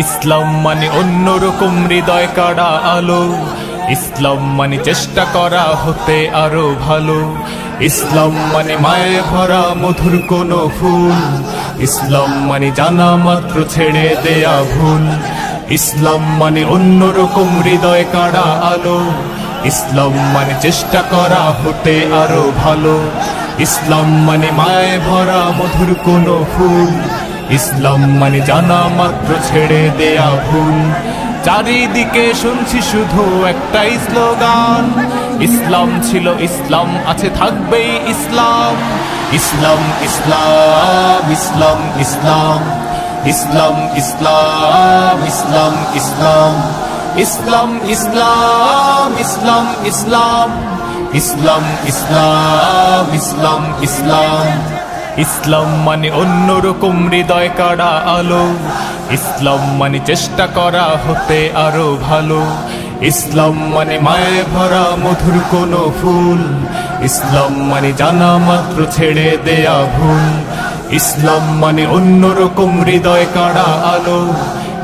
ইসলাম মানে অন্যরকম হৃদয় কাড়া আলো, ইসলাম মানে চেষ্টা করা হতে আরো ভালো। ইসলাম মানে মায়ে ভরা মধুর কোনো ফুল, ইসলাম মানে জানা মাত্র ছেড়ে দেয়া ভুল। ইসলাম মানে অন্যরকম হৃদয় কাড়া আলো, ইসলাম মানে চেষ্টা করা হতে আরো ভালো। ইসলাম মানে মায়ে ভরা মধুর কোনো ফুল, ইসলাম মানে জানা মাত্র ছেড়ে দেয়া ভুল। চারিদিকে শুনছি শুধু একটাই স্লোগান, ইসলাম ছিল ইসলাম আছে থাকবেই ইসলাম। ইসলাম ইসলাম ইসলাম ইসলাম, ইসলাম ইসলাম ইসলাম ইসলাম, ইসলাম ইসলাম ইসলাম ইসলাম, ইসলাম ইসলাম ইসলাম ইসলাম। ইসলাম মানে অন্যরকম হৃদয় কাড়া আলো, ইসলাম মানে চেষ্টা করা হতে আরো ভালো। ইসলাম মানে মায়ে ভরা মধুর কোনো ফুল, ইসলাম মানে জানা মাত্র ছেড়ে দেয়া ভুল। ইসলাম মানে অন্যরকম হৃদয় কাড়া আলো,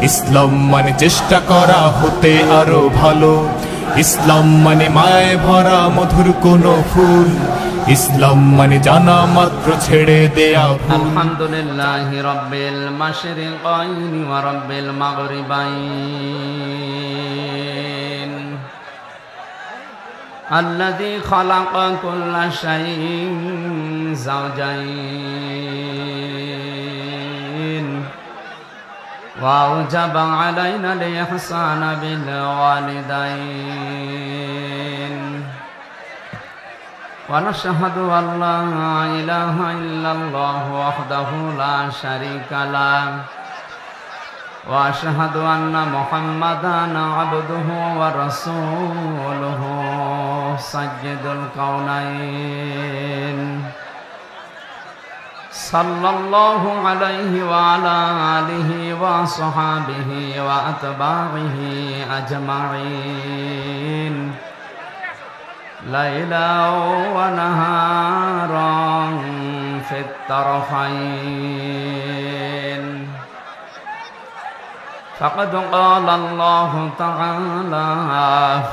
ইসলাম মানে চেষ্টা করা হতে আরো ভালো। ইসলাম মানে মায়ে ভরা মধুর কোনো ফুল, ইসলাম মানে জানা মাত্র ছেড়ে দেয়া ভুল। আলহামদুলিল্লাহি রাব্বিল মাশরিকাইনি ওয়া রাব্বিল মাগরিবাইন, আল্লাযী খালাকা কুল্লা শাইইন যাওজাইন ওয়া আওজাবা আলাইনাল ইহসানা বিল ওয়ালিদাইন। ونشهد أن لا إله إلا الله وحده لا شريك له، وأشهد أن محمدا عبده ورسوله سيد الكونين، صلى الله عليه وعلى آله وصحبه وأتباعه أجمعين، ليلا ونهارا في الطرفين. فقد قال الله تعالى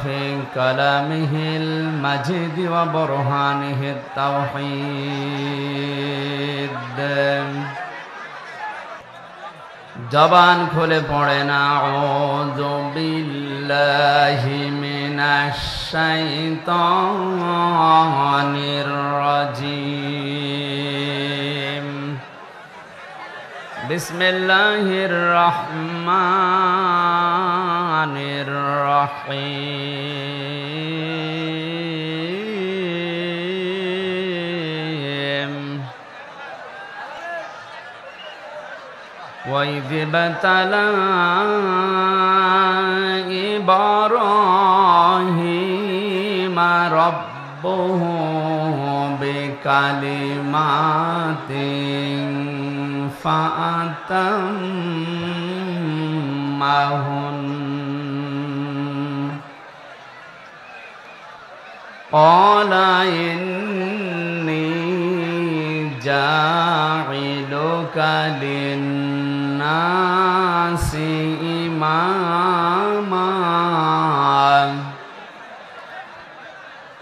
في كلامه المجيد وبرهانه التوحيد، জবান খুলে পড়েন আউযু বিল্লাহি মিনাশ শাইতানির রাজিম, বিসমিল্লাহির রহমানির রহিম। وَإِذِ ابْتَلَى إِبْرَاهِيمَ رَبُّهُ بِكَلِمَاتٍ فَأَتَمَّهُنَّ، قَالَ إِنِّي جَاعِلُكَ لِلنَّاسِ إِمَامًا،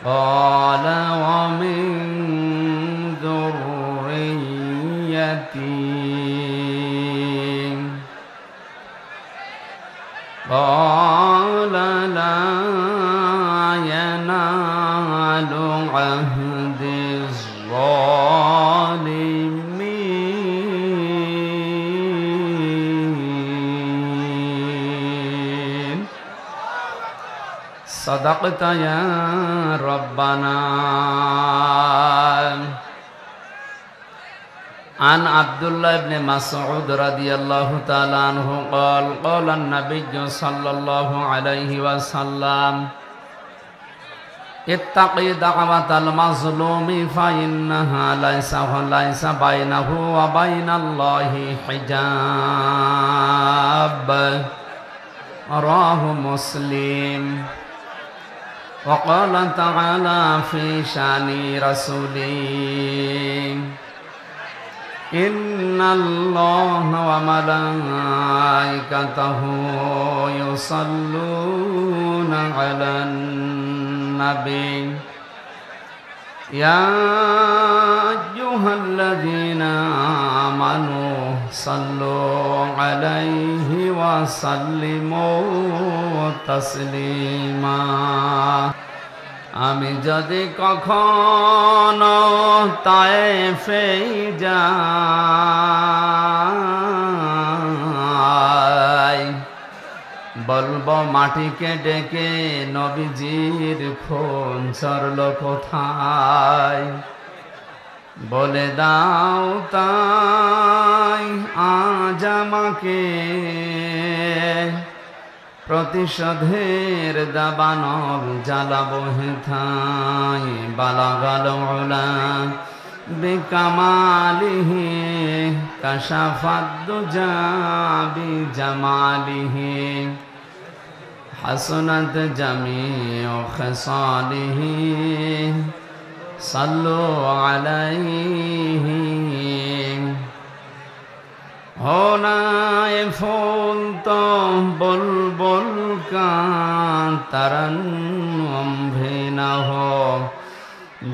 قَالَ وَمِن ذُرِّيَّتِي، قَالَ لَا يَنَالُ عَهْدِ الظالمين. صدقت يا ربنا. عن عبد الله بن مسعود رضي الله تعالى عنه قال قال النبي صلى الله عليه وسلم اتقي دعوة المظلوم فإنها ليس بينه وبين الله حجاب، رواه مسلم. وقال تعالى في شان رسوله ইন্নাল্লাহা ওয়া মালাইকাতাহু ইউসাল্লুনা আলান নাবী ইয়া আইয়ুহাল্লাযীনা আমানু সাল্লু আলাইহি ওয়া সাল্লিমু তাসলিমা। আমি যদি কখনো তায়েফে যাই, বলবো মাটিকে ডেকে নবীজির খুন ঝরল কোথায়, বলে দাও তাই আজ আমাকে প্রতিশোধের দাবানল জ্বালাবো হেথায়। বালাগাল উলা বিকামালিহি কাশাফাদ দুজা বিজামালিহি হাসনাত জামিউ খিসালিহি সাল্লু আলাইহি। হোনায় ফুল তো বুলবুল का तरन्नुम भी न हो,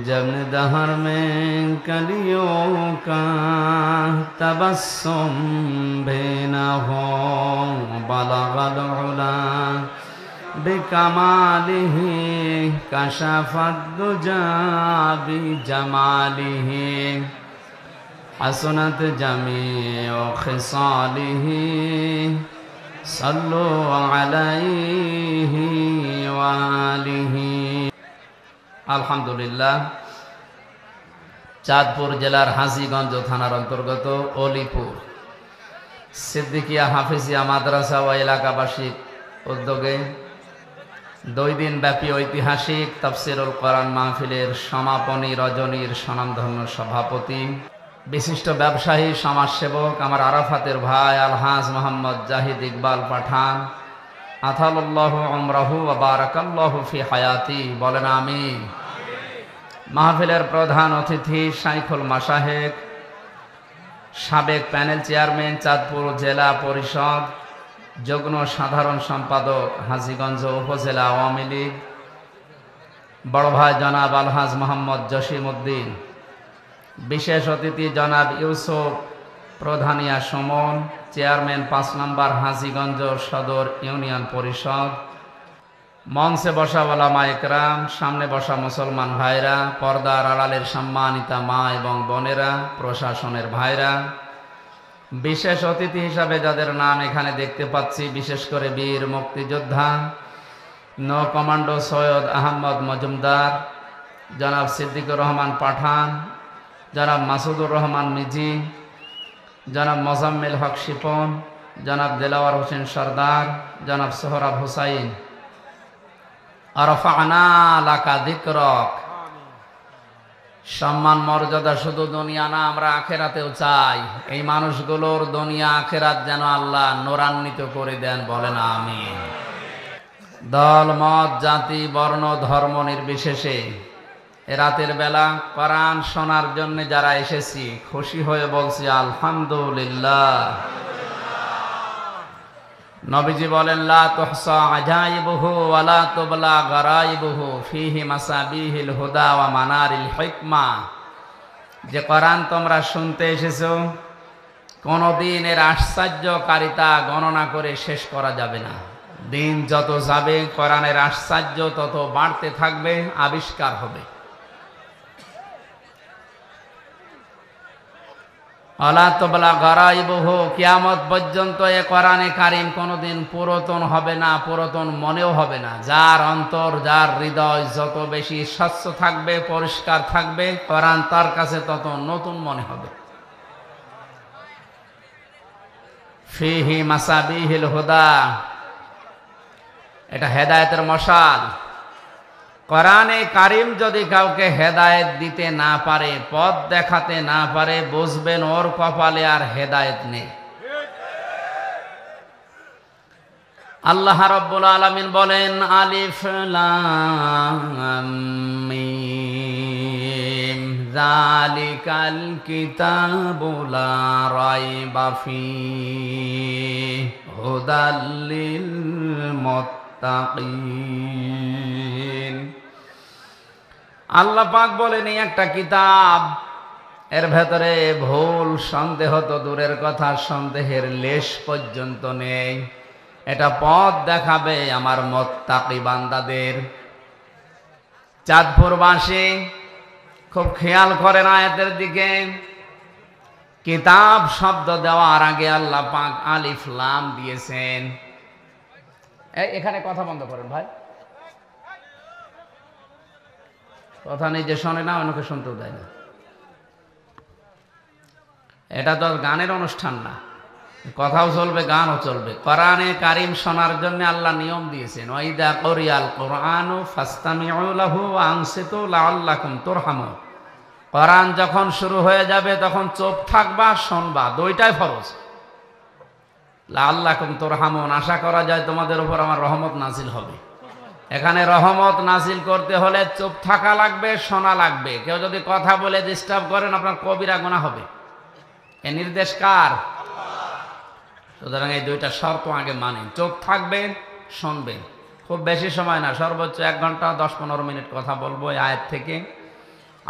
जब दहर में कलियों का तबस्सुम भी न हो। बलगल उला बिकमालिही कशफद दुजा बिजमालिही हसनत जमीउ खिसालिही सल्लु अलैहि वालिहि। আলহামদুলিল্লাহ। চাঁদপুর জেলার হাজীগঞ্জ থানার অন্তর্গত অলিপুর সিদ্দিকিয়া হাফিজিয়া মাদ্রাসা ও এলাকাবাসীর উদ্যোগে 2 দিন ব্যাপী ঐতিহাসিক তাফসীরুল কোরআন মাহফিলের সমাপনী রজনীর স্বনামধন্য সভাপতি, বিশিষ্ট ব্যবসায়ী সমাজসেবক আমার আরাফাতের ভাই আলহাজ মোহাম্মদ জাহিদ ইকবাল পাঠান, আতালাল্লাহু উমরাহু ওয়া বারাকাল্লাহু ফি হায়াতি, বলেন আমিন। মাহফিলের প্রধান অতিথি শাইখুল মাশায়েখ, সাবেক প্যানেল চেয়ারম্যান চাঁদপুর জেলা পরিষদ, যুগ্ম সাধারণ সম্পাদক হাজীগঞ্জ উপজেলা আওয়ামী লীগ, বড় ভাই জনাব আলহাজ মোহাম্মদ জসিম উদ্দিন, বিশেষ অতিথি জনাব ইউসুফ প্রধানিয়া সুমন, চেয়ারম্যান 5 নম্বর হাজীগঞ্জ সদর ইউনিয়ন পরিষদ, মঞ্চে বসা ওলামা ইকরাম, সামনে বসা মুসলমান ভাইরা, পর্দার আড়ালের সম্মানিতা মা এবং বোনেরা, প্রশাসনের ভাইরা, বিশেষ অতিথি হিসাবে যাদের নাম এখানে দেখতে পাচ্ছি, বিশেষ করে বীর মুক্তিযোদ্ধা নৌ কমান্ডো সৈয়দ আহমদ মজুমদার, জনাব সিদ্দিকুর রহমান পাঠান, জনাব মাসুদুর রহমান মিজি, জনাব মোজাম্মেল হক শিপন, জনাব দেলাওয়ার হোসেন সরদার, জনাব সোহরাব হুসাইন, আরফানা লাকা যিকরক। সম্মান মর্যাদা শুধু দুনিয়া না, আমরা আখেরাতেও চাই। এই মানুষগুলোর দুনিয়া আখেরাত যেন আল্লাহ নূরান্বিত করে দেন, বলেন আমিন। দল মত জাতি বর্ণ ধর্ম নির্বিশেষে এ রাতের বেলা কোরআন শোনার জন্য যারা এসেছি, খুশি হয়ে বলছি আলহামদুলিল্লাহ। নবীজি বলেন লা তুহসা আজাইবুহু ওয়া লা তুবলা গারাইবুহু ফীহি মাসাবিহিল হুদা ওয়া মানারিল হিকমা। যে কোরআন তোমরা শুনতে এসেছো, কোনদিন এর আশ্চর্যকারিতা গণনা করে শেষ করা যাবে না। দিন যত যাবে কোরআনের আশ্চর্য তত বাড়তে থাকবে, আবিষ্কার হবে। আলা তবলা গারাইবুহু, কিয়ামত পর্যন্ত এ কোরআনে কারীম কোনদিন পুরাতন হবে না, পুরাতন মনেও হবে না। যার অন্তর, যার হৃদয় যত বেশি স্বচ্ছ থাকবে, পরিষ্কার থাকবে, কোরআন তার কাছে তত নতুন মনে হবে। ফিহি মাসাবিহিল হুদা, এটা হেদায়েতের মশাল। কোরআনে কারীম যদি কাউকে হেদায়েত দিতে না পারে, পথ দেখাতে না পারে, বুঝবেন ওর কপালে আর হেদায়েত নেই। আল্লাহ রাব্বুল আলামিন বলেন আলিফ লাম মিম যালিকাল কিতাবু লা রাইবা ফীহি হুদাল লিল মুত্তাকিন। আল্লাহ পাক বলেন এই একটা কিতাব, এর ভেতরে ভুল সন্দেহ তো দূরের কথা, সন্দেহের লেশ পর্যন্ত নেই। এটা পথ দেখাবে আমার মুত্তাকি বান্দাদের। চাঁদপুরবাসী খুব খেয়াল করেন আয়াতের দিকে। কিতাব শব্দ দেওয়ার আগে আল্লাহ পাক আলিফ লাম দিয়েছেন। এখানে কথা বন্ধ করেন ভাই, কথা নিজে শোনে না, অন্যকে শুনতেও দেয় না। এটা তো গানের অনুষ্ঠান না, কথাও চলবে গানও চলবে। কোরআনে কারিম শোনার জন্য আল্লাহ নিয়ম দিয়েছেন, ওয়াইদা কুরিয়াল কুরআনু ফাসতামিউ লাহু ওয়া আনসিতু লাআল্লাকুম তুরহামুন। কোরআন যখন শুরু হয়ে যাবে তখন চুপ থাকবা, শুনবা, দুইটাই ফরজ। লাআল্লাকুম তুরহামুন, আশা করা যায় তোমাদের উপর আমার রহমত নাজিল হবে। এখানে রহমত নাজিল করতে হলে চুপ থাকা লাগবে, শোনা লাগবে। কেউ যদি কথা বলে ডিস্টার্ব করেন আপনার কবিরা গুনাহ হবে। এ নির্দেশ কার? সুতরাং এই দুইটা শর্ত আগে মানেন, চুপ থাকবেন, শুনবেন। খুব বেশি সময় না, সর্বোচ্চ 1 ঘন্টা 10-15 মিনিট কথা বলবো এই আয়াত থেকে।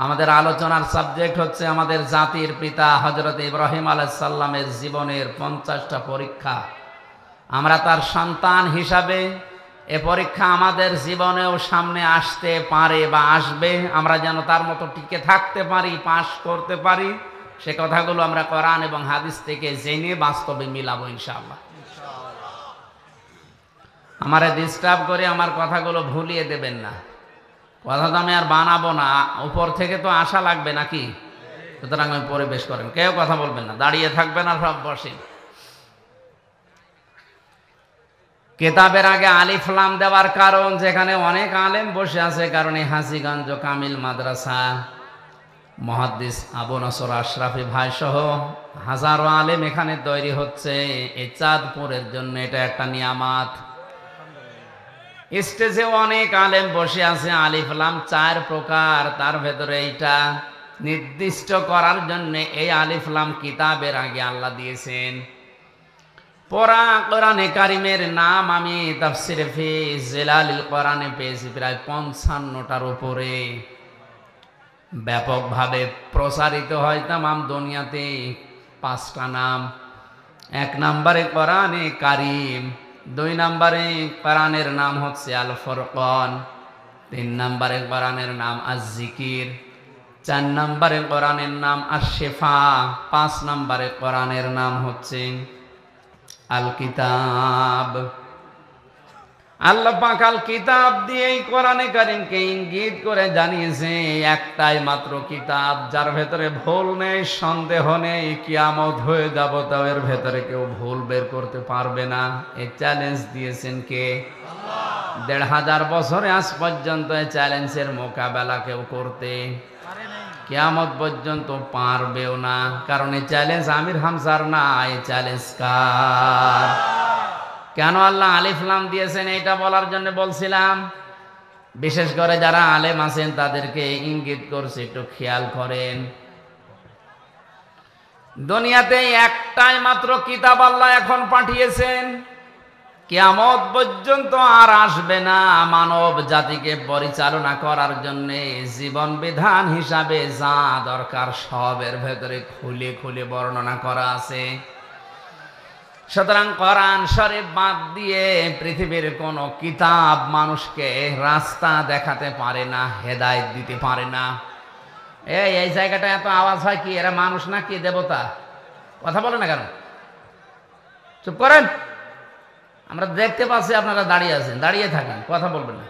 আমাদের আলোচনার সাবজেক্ট হচ্ছে আমাদের জাতির পিতা হযরত ইব্রাহিম আলাইহিস সালামের জীবনের 50টা পরীক্ষা। আমরা তার সন্তান হিসাবে এ পরীক্ষা আমাদের জীবনেও সামনে আসতে পারে বা আসবে। আমরা যেন তার মতো টিকে থাকতে পারি, পাশ করতে পারি, সে কথাগুলো আমরা কোরআন এবং হাদিস থেকে জেনে বাস্তবে মিলাবো ইনশাআল্লাহ। আমারে ডিস্টার্ব করে আমার কথাগুলো ভুলিয়ে দেবেন না। কথা তো আমি আর বানাবো না, উপর থেকে তো আশা লাগবে নাকি? সুতরাং আমি পরিবেশ করেন, কেউ কথা বলবেন না, দাঁড়িয়ে থাকবেন আর সব বসেন। কিতাবের আগে আলিফ লাম দেওয়ার কারণ, যেখানে অনেক আলেম বসে আছে, কারণে হাজীগঞ্জ কামিল মাদ্রাসা মুহাদ্দিস আবু নসর আশরাফি ভাই সহ হাজারো আলেম এখানে তৈরি হচ্ছে এই চাঁদপুরের জন্য। এটা একটা নিয়ামত। স্টেজে অনেক আলেম বসে আছে। আলিফ লাম 4 প্রকার, তার ভেতরে এইটা নির্দিষ্ট করার জন্য এই আলিফ লাম কিতাবের আগে আল্লাহ দিয়েছেন। পুরা কোরআনে কারিমের নাম আমি তাফসিরে ফি জিলালিল কোরআনে পেয়েছি প্রায় 55টার উপরে। ব্যাপকভাবে প্রসারিত হয় তামাম দুনিয়াতে 5টা নাম। 1 নম্বরে কোরআনে কারিম, 2 নম্বরে কোরআনের নাম হচ্ছে আল ফুরকান, 3 নম্বরে কোরআনের নাম আজ-জিকির, 4 নম্বরে কোরআনের নাম আশ-শিফা, 5 নম্বরে কোরআনের নাম হচ্ছে আল কিতাব। আল্লাহ পাক আল কিতাব দিয়েই কোরআনে কারিমকে ইঙ্গিত করে জানিয়েছে একটাই মাত্র কিতাব, যার ভেতরে ভুল নেই, সন্দেহ নেই। কিয়ামত হয়ে যাব তাও এর ভেতরে কেউ ভুল বের করতে পারবে না। এই চ্যালেঞ্জ দিয়েছেন কে? আল্লাহ। 1500 বছরে আজ পর্যন্ত এই চ্যালেঞ্জের মোকাবেলা কেউ করতে কিয়ামত পর্যন্ত পারবেও না। কারণ এই চ্যালেঞ্জ আমির হামজার না, এই চ্যালেঞ্জ কার? কেন আল্লাহ আলিফ লাম দিয়েছেন এটা বলার জন্য বলছিলাম। বিশেষ করে যারা আলেম আছেন তাদেরকে ইঙ্গিত করছে, একটু খেয়াল করেন। দুনিয়াতে একটাই মাত্র কিতাব আল্লাহ এখন পাঠিয়েছেন, কিয়ামত পর্যন্ত আর আসবে না। মানব জাতিকে পরিচালনা করার জন্য জীবন বিধান হিসাবে যা দরকার সবের ভেতরে খুলে খুলে বর্ণনা করা আছে। সুতরাং কোরআন শরীফ বাদ দিয়ে পৃথিবীর কোন কিতাব মানুষকে রাস্তা দেখাতে পারে না, হেদায়েত দিতে পারে না। এই জায়গাটা এত আওয়াজ হয় কি? এরা মানুষ নাকি দেবতা? কথা বলে না কেন? চুপ করেন। আমরা দেখতে পাচ্ছি আপনারা দাঁড়িয়ে আছেন, দাঁড়িয়ে থাকেন, কথা বলবেন না।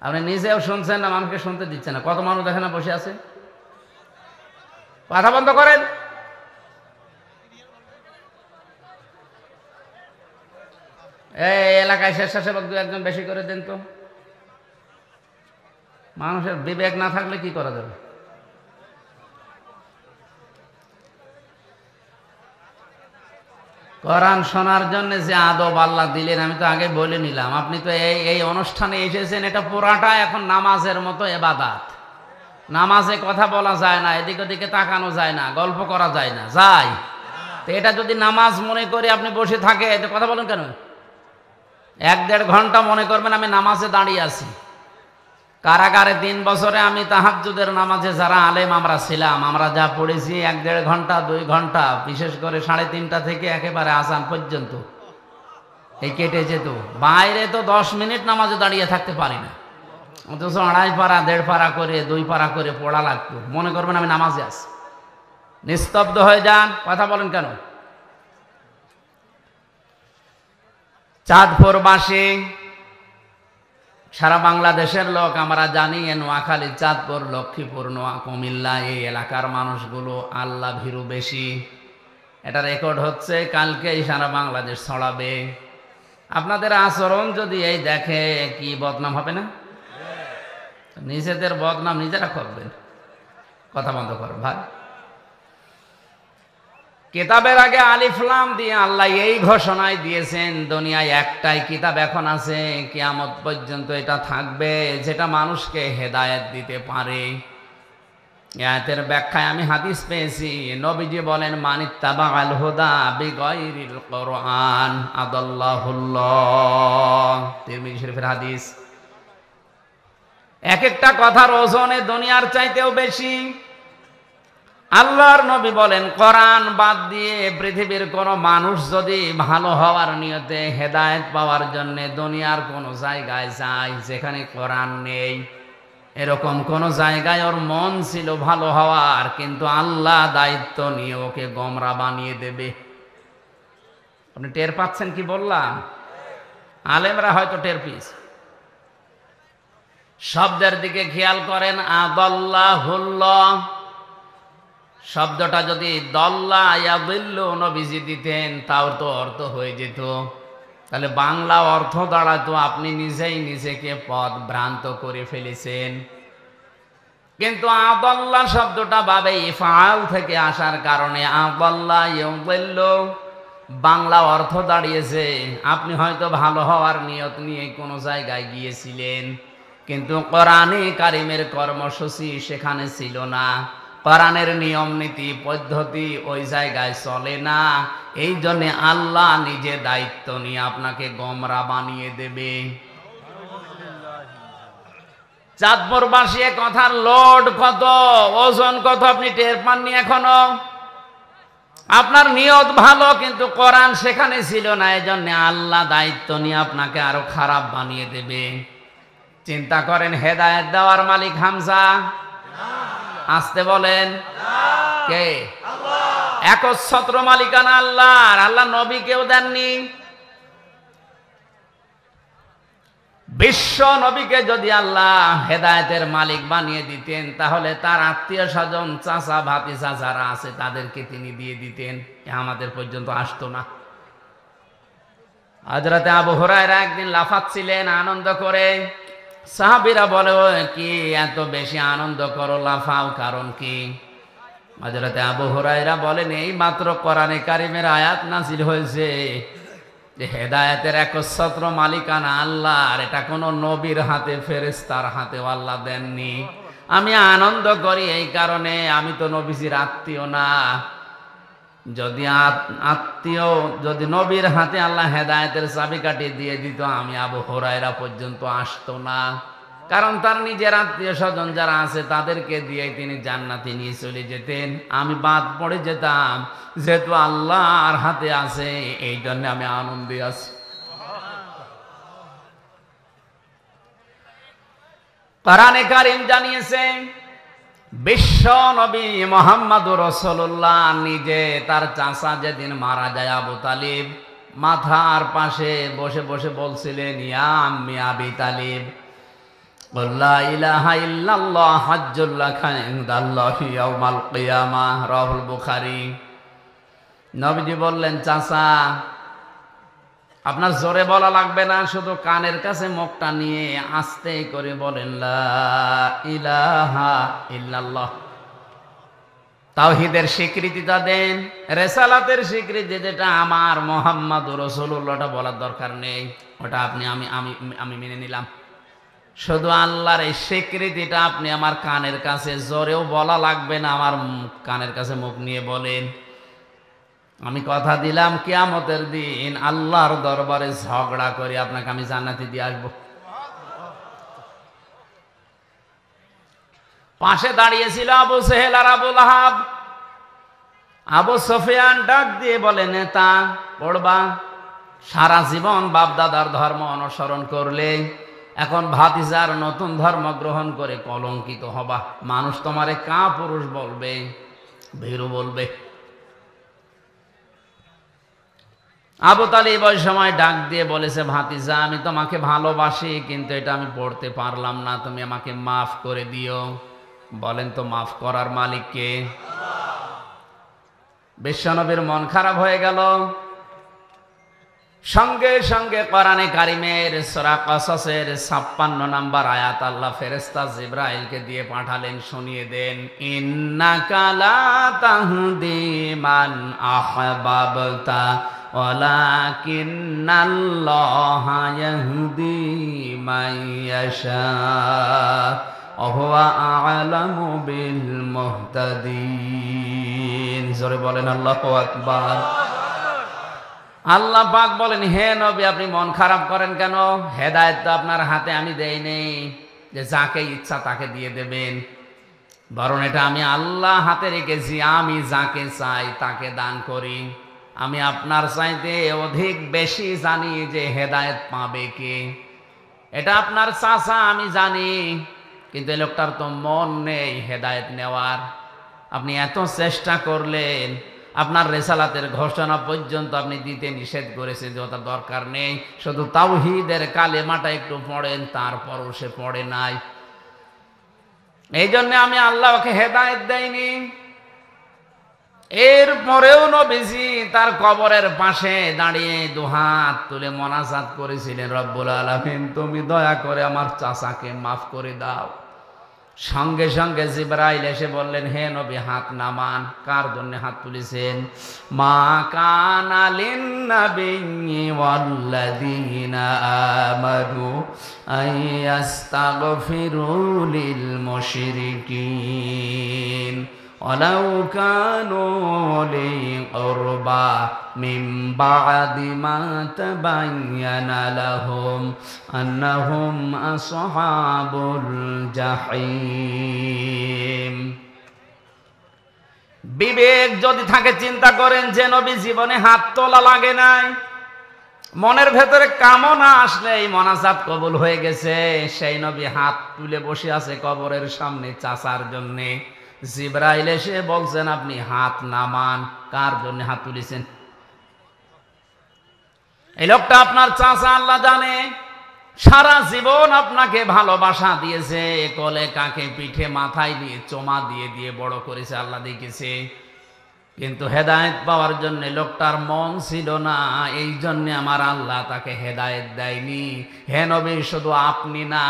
আপনি নিজেও শুনছেন না, মানুষকে শুনতে দিচ্ছেন না। কত মানুষ দেখেন না বসে আছে, কথা বন্ধ করেন। এই এলাকায় স্বেচ্ছাসেবক 2-1 বেশি করে দেন তো। মানুষের বিবেক না থাকলে কি করা যাবে? কোরআন শোনার জন্য যে আদব আল্লাহ দিলেন আমি তো আগে বলে নিলাম। আপনি তো এই অনুষ্ঠানে এসেছেন, এটা পুরাটা এখন নামাজের মতো ইবাদত। নামাজে কথা বলা যায় না, এদিক ওদিকে তাকানো যায় না, গল্প করা যায় না, যায়? তো এটা যদি নামাজ মনে করে আপনি বসে থাকে, এটা কথা বলেন কেন? 1-1.5 ঘন্টা মনে করবেন আমি নামাজে দাঁড়িয়ে আছি। কারাগারে 3 বছরে আমি তাহাজ্জুদের নামাজে যারা আলেম আমরা ছিলাম, আমরা যা পড়েছি 1-1.5 ঘন্টা 2 ঘন্টা, বিশেষ করে 3:30টা থেকে একেবারে আজান পর্যন্ত এই কেটে যেত। বাইরে তো 10 মিনিট নামাজে দাঁড়িয়ে থাকতে পারি না, অথচ 2.5 পারা 1.5 পারা করে 2 পারা করে পড়া লাগতো। মনে করবেন আমি নামাজে আছি, নিস্তব্ধ হয়ে যান, কথা বলেন কেন? চাঁদপুরবাসী, সারা বাংলাদেশের লোক আমরা জানি, নোয়াখালী, চাঁদপুর, লক্ষ্মীপুর, কুমিল্লা এই এলাকার মানুষগুলো আল্লাহ ভীরু বেশি। এটা রেকর্ড হচ্ছে, কালকেই সারা বাংলাদেশ ছড়াবে। আপনাদের আচরণ যদি এই দেখে, কি বদনাম হবে না? নিজেদের বদনাম নিজেরা করবেন। কথা বন্ধ কর ভাই। কিতাবের আগে আলিফ লাম দিয়ে আল্লাহ এই ঘোষণায় দিয়েছেন, দুনিয়ায় একটাই কিতাব এখন আছে, কিয়ামত পর্যন্ত এটা থাকবে, যেটা মানুষকে হেদায়েত দিতে পারে। আয়াতের ব্যাখ্যায় আমি হাদিস পেয়েছি, নবীজি বলেন, মানিত্তাবাআল হুদা বিগাইরিল কুরআন আদাল্লাহুল্লাহ। তিরমিজি শরীফের হাদিস। এক একটা কথার ওজনে দুনিয়ার চাইতেও বেশি। আল্লাহর নবী বলেন, কোরআন বাদ দিয়ে পৃথিবীর কোন মানুষ যদি ভালো হওয়ার নিয়তে হেদায়েত পাওয়ার জন্য দুনিয়ার কোন জায়গায় যায় যেখানে কোরআন নেই, এরকম কোন জায়গায় ওর মন ছিল ভালো হওয়ার, কিন্তু আল্লাহ দায়িত্ব নিয়ে ওকে গোমরা বানিয়ে দেবে। আপনি টের পাচ্ছেন কি বললাম? আলেমরা হয়তো টের পেয়েছে। শব্দের দিকে খেয়াল করেন, আদাল্লাহুল্লাহ শব্দটা যদি দল্লা ইয়াদিল্লু নবীজি দিতেন, তাও তো অর্থ হয়ে যেত। তাহলে বাংলা অর্থ দাঁড়াতো আপনি নিজেই নিজেকে পথ ভ্রান্ত করে ফেলেছেন। কিন্তু আদাল্লাহ শব্দটা বাবে ইফআল থেকে আসার কারণে আদাল্লা ইয়াদিল্লু বাংলা অর্থ দাঁড়িয়েছে, আপনি হয়তো ভালো হওয়ার নিয়ত নিয়ে কোনো জায়গায় গিয়েছিলেন, কিন্তু কোরআনে কারিমের কর্মসূচি সেখানে ছিল না, কোরআনের নিয়ম নীতি পদ্ধতি ওই জায়গায় চলে না। এই জন্য আল্লাহ নিজে দায়িত্ব নিয়ে আপনাকে গোমরা বানিয়ে দেবে। চাঁদপুরবাসী কথার লোড কত, ওজন কত আপনি টের পাননি এখনো? আপনার নিয়ত ভালো, কিন্তু কোরআন সেখানে ছিল না, এই জন্য আল্লাহ দায়িত্ব নিয়ে আপনাকে আরো খারাপ বানিয়ে দেবে। চিন্তা করেন, হেদায়েত দেওয়ার মালিক হামজা? আসতে বলেন, কে? একচ্ছত্র মালিকানা আল্লাহ। আল্লাহ নবী কেউ দেননি। বিশ্ব নবীকে যদি আল্লাহ হেদায়েতের মালিক বানিয়ে দিতেন, তাহলে তার আত্মীয় স্বজন, চাচা ভাতিজা যারা আছে তাদেরকে তিনি দিয়ে দিতেন, আমাদের পর্যন্ত আসতো না। হযরত আবু হুরায়রা একদিন লাফাচ্ছিলেন আনন্দ করে। সাহাবীরা বলে, কি এত বেশি আনন্দ করো, লাফাও, কারণ কি? হযরত আবু হুরায়রা বলেন, এই মাত্র কোরআনে কারিমের আয়াত নাযিল হয়েছে যে হেদায়েতের একচ্ছত্র মালিকানা আল্লাহ, আর এটা কোনো নবীর হাতে, ফেরেশতার হাতেও আল্লাহ দেননি। আমি আনন্দ করি এই কারণে, আমি তো নবীজির আত্মীয় না। যদি আত্মীয়, যদি নবীর হাতে আল্লাহ হেদায়েতের চাবিকাঠি দিয়ে দিত, আমি আবু হুরায়রা পর্যন্ত আসতো না। কারণ তার নিজের আত্মীয় স্বজন যারা আছে তাদেরকে দিয়ে তিনি জান্নাতে নিয়ে চলে যেতেন, আমি বাদ পড়ে যেতাম। যেহেতু আল্লাহর হাতে আছে, এই জন্য আমি আনন্দে আছি। কোরআনে কারীম জানিয়েছে, বিশ্ব নবী মুহাম্মদুর রাসূলুল্লাহ নিজে তার চাচা যেদিন মারা যায় আবু তালিব, মাথার পাশে বসে বসে বলছিলেন, ইয়া আম্মি আবি তালিব, লা ইলাহা ইল্লাল্লাহ হাজ্জুল লাকা ইনদাল্লাহি ইয়াউমাল কিয়ামাহ, রাহুল বুখারী। নবীজি বললেন, চাচা আপনার জোরে বলা লাগবে না, শুধু কানের কাছে মুখটা নিয়ে আস্তে করে বলেন, লা ইলাহা ইল্লাল্লাহ। তাওহীদের স্বীকৃতিটা দেন, রিসালাতের স্বীকৃতি যেটা আমার মুহাম্মদুর রাসূলুল্লাহটা বলার দরকার নেই, ওটা আপনি আমি মেনে নিলাম। শুধু আল্লাহর এই স্বীকৃতিটা আপনি আমার কানের কাছে জোরেও বলা লাগবে না, আমার কানের কাছে মুখ নিয়ে বলেন, আমি কথা দিলাম কিয়ামতের দিন আল্লাহর দরবারে ঝগড়া করে আপনাকে আমি জান্নাতে দিয়ে আসবো। পাশে দাঁড়িয়েছিল আবু সেহেল আর আবু লাহাব। আবু সুফিয়ান ডাক দিয়ে বলে, নেতা পড়বা, সারা জীবন বাপ দাদার ধর্ম অনুসরণ করলে এখন ভাতিজার নতুন ধর্ম গ্রহণ করে কলঙ্কিত হবা, মানুষ তোমারে কা পুরুষ বলবে, ভীরু বলবে। আবু তালিব ওই সময় ডাক দিয়ে বলেছে, ভাতিজা আমি তোমাকে ভালোবাসি, কিন্তু এটা আমি পড়তে পারলাম না, তুমি আমাকে মাফ করে দিও। বলেন তো মাফ করার মালিক কে? বিশ্বনবীর মন খারাপ হয়ে গেল। সঙ্গে সঙ্গে কোরআনে কারিমের সূরা কসসের 56 নম্বর আয়াত আল্লাহ ফেরেশতা জিবরাইলকে দিয়ে পাঠালেন, শুনিয়ে দেন, ইন্নাকা লা তাহদি মান আহবাবতা ওয়ালাকিন্নাল্লাহা ইয়াহদি মান ইয়াশা ওয়া হুয়া আ'লামু বিল মুহতাদিন। জোরে বলেন আল্লাহু আকবার। আল্লাহ পাক বলেন, হে নবী আপনি মন খারাপ করেন কেন? হেদায়েত তো আপনার হাতে আমি দেই নেই যে যাকে ইচ্ছা তাকে দিয়ে দেবেন, বরং এটা আমি আল্লাহ হাতে রেখেছি, আমি যাকে চাই তাকে দান করি। আমি আপনার চাইতে অধিক বেশি জানি যে হেদায়েত পাবে কে। এটা আপনার চাচা আমি জানি, কিন্তু এই লোকটার তো মন নেই হেদায়েত নেওয়ার। আপনি এত চেষ্টা করলেন, আপনার রেসালাতের ঘোষণা পর্যন্ত আপনি দিতে নিষেধ করেছেন যে ওটা দরকার নেই, শুধু তাওহীদের কালেমাটা একটু পড়েন, তারপরও সে পড়ে নাই। এই জন্য আমি আল্লাহ ওকে হেদায়েত দেয়নি। এরপরেও নবীজি তার কবরের পাশে দাঁড়িয়ে দুহাত তুলে মোনাজাত করেছিলেন, রব্বুল আলামিন তুমি দয়া করে আমার চাচাকে মাফ করে দাও। সঙ্গে সঙ্গে জিবরাইল এসে বললেন, হে নবী হাত নামান। কার জন্য হাত তুলেছেন? মা কানা লিন নাবিয়্যি ওয়াল্লাযীনা আমানু আইয়াস্তাগফিরু লিল মুশরিকিন ওয়ালাউ কানু উলি কুরবা মিন বা'দি মা তাবায়্যানা লাহুম আন্নাহুম আসহাবুল জাহিম। বিবেক যদি থাকে চিন্তা করেন যে নবী জীবনে হাত তোলা লাগে নাই, মনের ভেতরে কামনা আসলে এই মোনাজাত কবুল হয়ে গেছে। সেই নবী হাত তুলে বসে আছে কবরের সামনে চাচার জন্যে। জিবরাইল এসে বলছেন আপনি হাত নামান। কার জন্য হাত তুলেছেন? এই লোকটা আপনার চাচা, আল্লাহ জানে। সারা জীবন আপনাকে ভালোবাসা দিয়েছে, কোলে কাকে পিঠে মাথায় দিয়ে চোমা দিয়ে দিয়ে বড় করেছে, আল্লাহ দেখেছে। কিন্তু হেদায়েত পাওয়ার জন্য লোকটার মন ছিল না, এই জন্য আমার আল্লাহ তাকে হেদায়েত দেয়নি। হে নবী, শুধু আপনি না,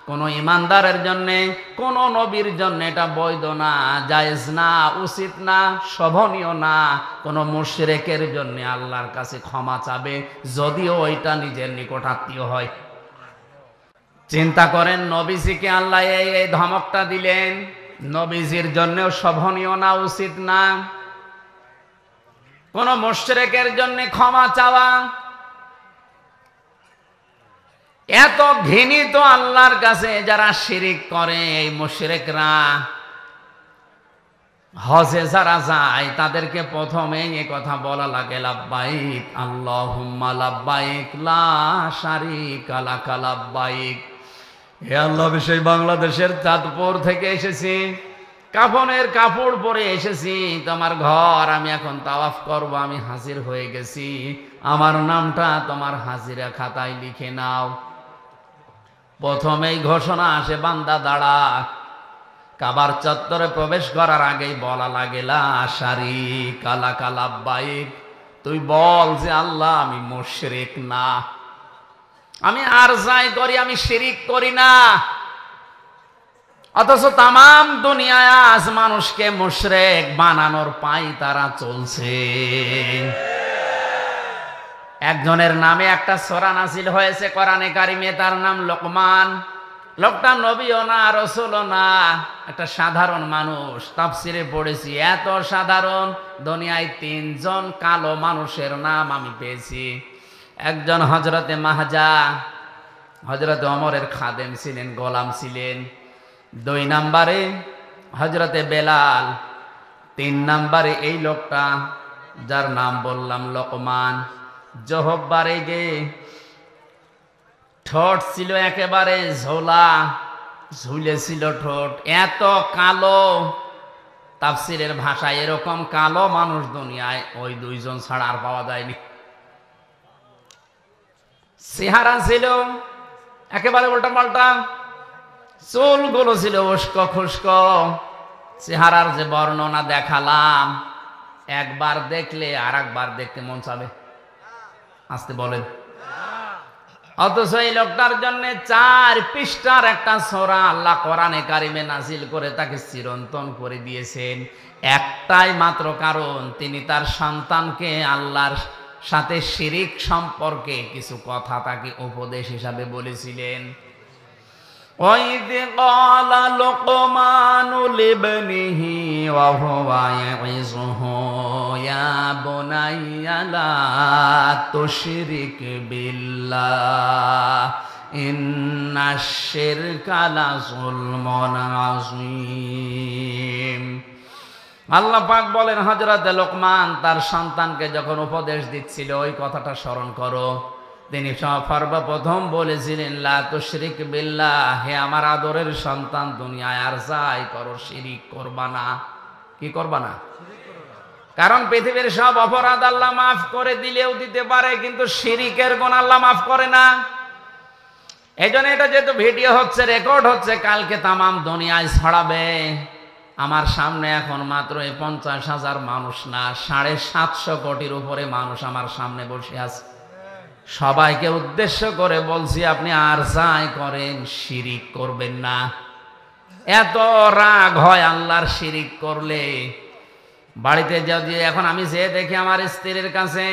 কোন ইমানদারের জন্য, কোন নবীর জন্য এটা বৈধ না, জায়েজ না, উচিত না, শোভনীয় না কোন মুশরিকের জন্য আল্লাহর কাছে ক্ষমা চাবে, যদিও ওইটা নিজের নিকটাত্মীয় হয়। চিন্তা করেন, নবীজিকে আল্লাহ এই ধমকটা দিলেন, নবীজির জন্যও শোভনীয় না, উচিত না কোন মুশরিকের জন্য ক্ষমা চাওয়া। এত ঘৃণিত আল্লাহর কাছে যারা শিরিক করে, এই মুশরিকরা হজে যারা যায় তাদেরকে প্রথমে এই কথা বলা লাগে, লাব্বাইক আল্লাহুম্মা লাব্বাইক লা শারীকা লাকা লাব্বাইক। হে আল্লাহ, সেই বাংলাদেশের চাঁদপুর থেকে এসেছি, কাফনের কাপড় পরে এসেছি তোমার ঘর, আমি এখন তাওয়াফ করব, আমি হাজির হয়ে গেছি, আমার নামটা তোমার হাজিরা খাতায় লিখে নাও। প্রথমেই ঘোষণা আসে, বান্দা দাঁড়া। কাবার চত্বরে প্রবেশ করার আগেই বলা লাগে, লা শারীকা লাকা লাব্বাইক। তুই বল যে আল্লাহ আমি মুশরিক না, আমি আর যাই করি আমি শিরিক করি না। অথচ তামাম দুনিয়ায় আজ মানুষকে মুশরিক বানানোর পাই তারা চলছে। একজনের নামে একটা সূরা নাযিল হয়েছে কোরআনে কারিমে, তার নাম লোকমান। লোকটা নবীও না রাসূলও না, একটা সাধারণ মানুষ। তাফসিরে পড়েছি এত সাধারণ, দুনিয়ায় 3 জন কালো মানুষের নাম আমি পেয়েছি। একজন হযরতে মাহজা, হযরতে ওমরের খাদেম ছিলেন, গোলাম ছিলেন। 2 নম্বরে হযরতে বেলাল। 3 নম্বরে এই লোকটা যার নাম বললাম লোকমান। জহব্বারে গে ঠোঁট ছিল একেবারে ঝোলা, ঝুলেছিল ঠোঁট, এত কালো। তাফসিরের ভাষায় এরকম কালো মানুষ দুনিয়ায় ওই 2 জন ছাড়া আর পাওয়া যায়নি। চেহারা ছিল একেবারে উল্টা পাল্টা, চুলগুলো ছিল উস্কো খুস্কো। চেহারার যে বর্ণনা দেখালাম, একবার দেখলে আর একবার দেখতে মন চাবে। আসতে বলেন। অথচ এই লোকটার জন্য 4 পৃষ্ঠার একটা সূরা আল্লাহ কোরআনে কারিমে নাজিল করে তাকে চিরন্তন করে দিয়েছেন। একটাই মাত্র কারণ, তিনি তার সন্তানকে আল্লাহর সাথে শিরিক সম্পর্কে কিছু কথা তাকে উপদেশ হিসাবে বলেছিলেন। وَإِذْ قَالَ لُقْمَانُ لِابْنِهِ وَهُوَ يَعِظُهُ يَا بُنَيَّ لَا تُشْرِكْ بِاللَّهِ إِنَّ الشِّرْكَ لَظُلْمٌ عَظِيمٌ। আল্লাহ পাক বলেন, হযরত লোকমান তার সন্তানকে যখন উপদেশ দিচ্ছিল, ওই কথাটা স্মরণ করো। তিনি সর্বপ্রথম বলেছিলেন, লা তুশরিক বিল্লাহ, হে আমার আদরের সন্তান, দুনিয়ায় আর যাই করো শিরিক করবা না। কি করবা না? কারণ পৃথিবীর সব অপরাধ আল্লাহ মাফ করে দিলেও দিতে পারে, কিন্তু শিরিকের গুনাহ আল্লাহ মাফ করে না। এই জন্য এটা যেহেতু ভিডিও হচ্ছে, রেকর্ড হচ্ছে, কালকে তামাম দুনিয়ায় ছড়াবে। আমার সামনে এখন মাত্র 50,000 মানুষ না, 750 কোটির উপরে মানুষ আমার সামনে বসে আছে। সবাইকে উদ্দেশ্য করে বলছি, আপনি আর যাই করেন শিরিক করবেন না। এত রাগ হয় আল্লাহর শিরিক করলে। বাড়িতে যদি এখন আমি যে দেখি আমার স্ত্রীর কাছে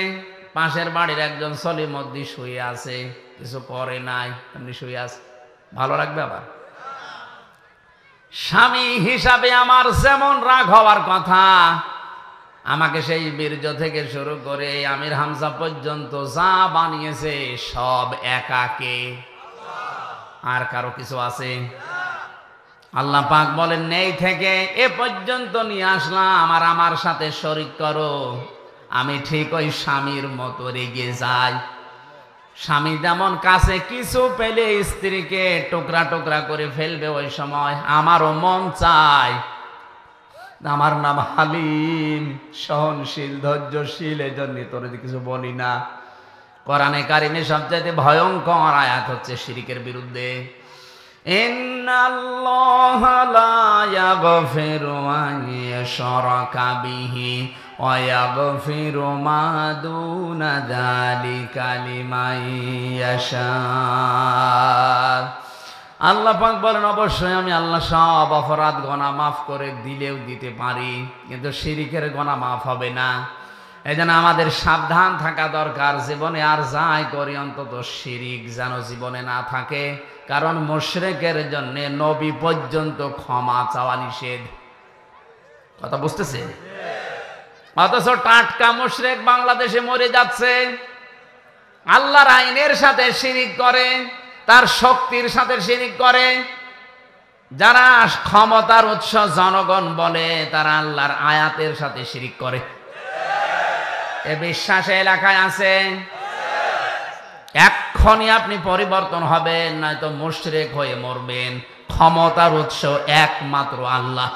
পাশের বাড়ির একজন সলিমদ্দি শুয়ে আছে, কিছু করে নাই, এমনি শুয়ে আছে, ভালো লাগবে? আবার স্বামী হিসাবে আমার যেমন রাগ হওয়ার কথা, আমাকে সেই বীর্য থেকে শুরু করে আমির হামজা পর্যন্ত যা বানিয়েছে সব একাকে, আর কারো কিছু আছে? আল্লাহ পাক বলেন, নেই থেকে এ পর্যন্ত নিয়ে আসলাম, আর আমার সাথে শরীক করো। আমি ঠিক ওই স্বামীর মতো রেগে যাই। স্বামী যেমন কাছে কিছু পেলে স্ত্রীকে টুকরা টুকরা করে ফেলবে, ওই সময় আমারও মন চায়। আমার নাম হালিম, সহনশীল, ধৈর্যশীল, এজন্য তোর কিছু বলি না। কোরআনে কারিমে সবচাইতে ভয়ঙ্কর আয়াত হচ্ছে শিরিকের বিরুদ্ধে। ইন্নাল্লাহা লা ইয়াগফিরু আন ইউশরাকা বিহি ওয়া ইয়াগফিরু মা দুনা যালিকা লিমান ইয়াশা। আল্লাহ পাক বলেন, অবশ্যই আমি আল্লাহ সব অপরাধ গুনাহ মাফ করে দিলেও দিতে পারি, কিন্তু শিরিকের গুনাহ মাফ হবে না। এজন্য আমাদের সাবধান থাকা দরকার। জীবনে আর যাই করি অন্তত শিরিক যেন জীবনে না থাকে, কারণ মুশরিকের জন্য নবী পর্যন্ত ক্ষমা চাওয়া নিষেধ। কথা বুঝতেছে? অথচ টাটকা মুশরিক বাংলাদেশে মরে যাচ্ছে, আল্লাহর আইনের সাথে শিরিক করে, তার শক্তির সাথে শিরিক করে। যারা ক্ষমতার উৎস জনগণ বলে, তারা আল্লাহর আয়াতের সাথে শিরিক করে। এ বিশ্বাস এলাকায় আছে? এক্ষুনি আপনি পরিবর্তন হবেন, নয়তো মুশরিক হয়ে মরবেন। ক্ষমতার উৎস একমাত্র আল্লাহ।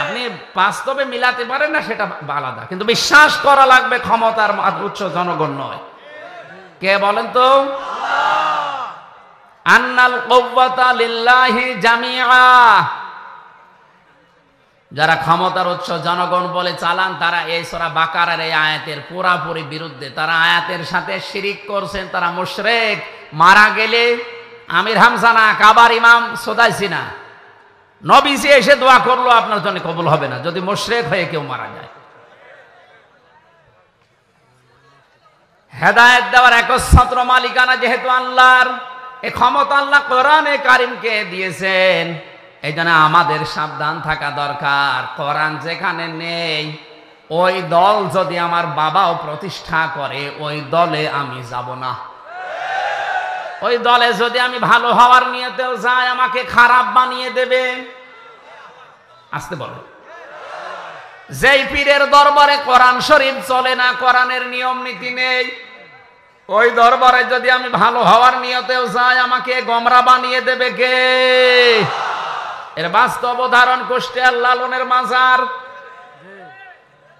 আপনি বাস্তবে মিলাতে পারেন না, সেটা আলাদা, কিন্তু বিশ্বাস করা লাগবে ক্ষমতার উৎস জনগণ নয়। কে বলেন তো? আন্নাল কুওয়াতা লিল্লাহি জামিআ। যারা ক্ষমতার উৎস জনগণ বলে চালান, তারা এই সূরা বাকারার এই আয়াতের পুরাপুরি বিরুদ্ধে। তারা আয়াতের সাথে শিরিক করছেন, তারা মুশরিক। মারা গেলে আমির হামজা না, কাবার ইমাম সুদাইসি না, নবীজি এসে দোয়া করলো আপনার জন্য কবুল হবে না যদি মুশরিক হয়ে কেউ মারা যায়। হেদায়েত দেওয়ার একচ্ছত্র মালিকানা যেহেতু আল্লাহর, এই ক্ষমতা আল্লাহ কোরআনে কারিমকে দিয়েছেন। এই জন্য আমাদের সাবধান থাকা দরকার। কোরআন যেখানে নেই, ওই দল যদি আমার বাবাও প্রতিষ্ঠা করে, ওই দলে আমি যাব না। ওই দলে যদি আমি ভালো হওয়ার নিয়তেও যাই, আমাকে খারাপ বানিয়ে দেবে। আসতে বলো, যেই পীরের দরবারে কোরআন শরীফ চলে না, কোরআনের নিয়ম নীতি নেই, ওই দরবারে যদি আমি ভালো হওয়ার নিয়তেও যাই, আমাকে গোমরা বানিয়ে দেবে কে? এর বাস্তব উদাহরণ কুষ্টিয়ার লালনের মাজার।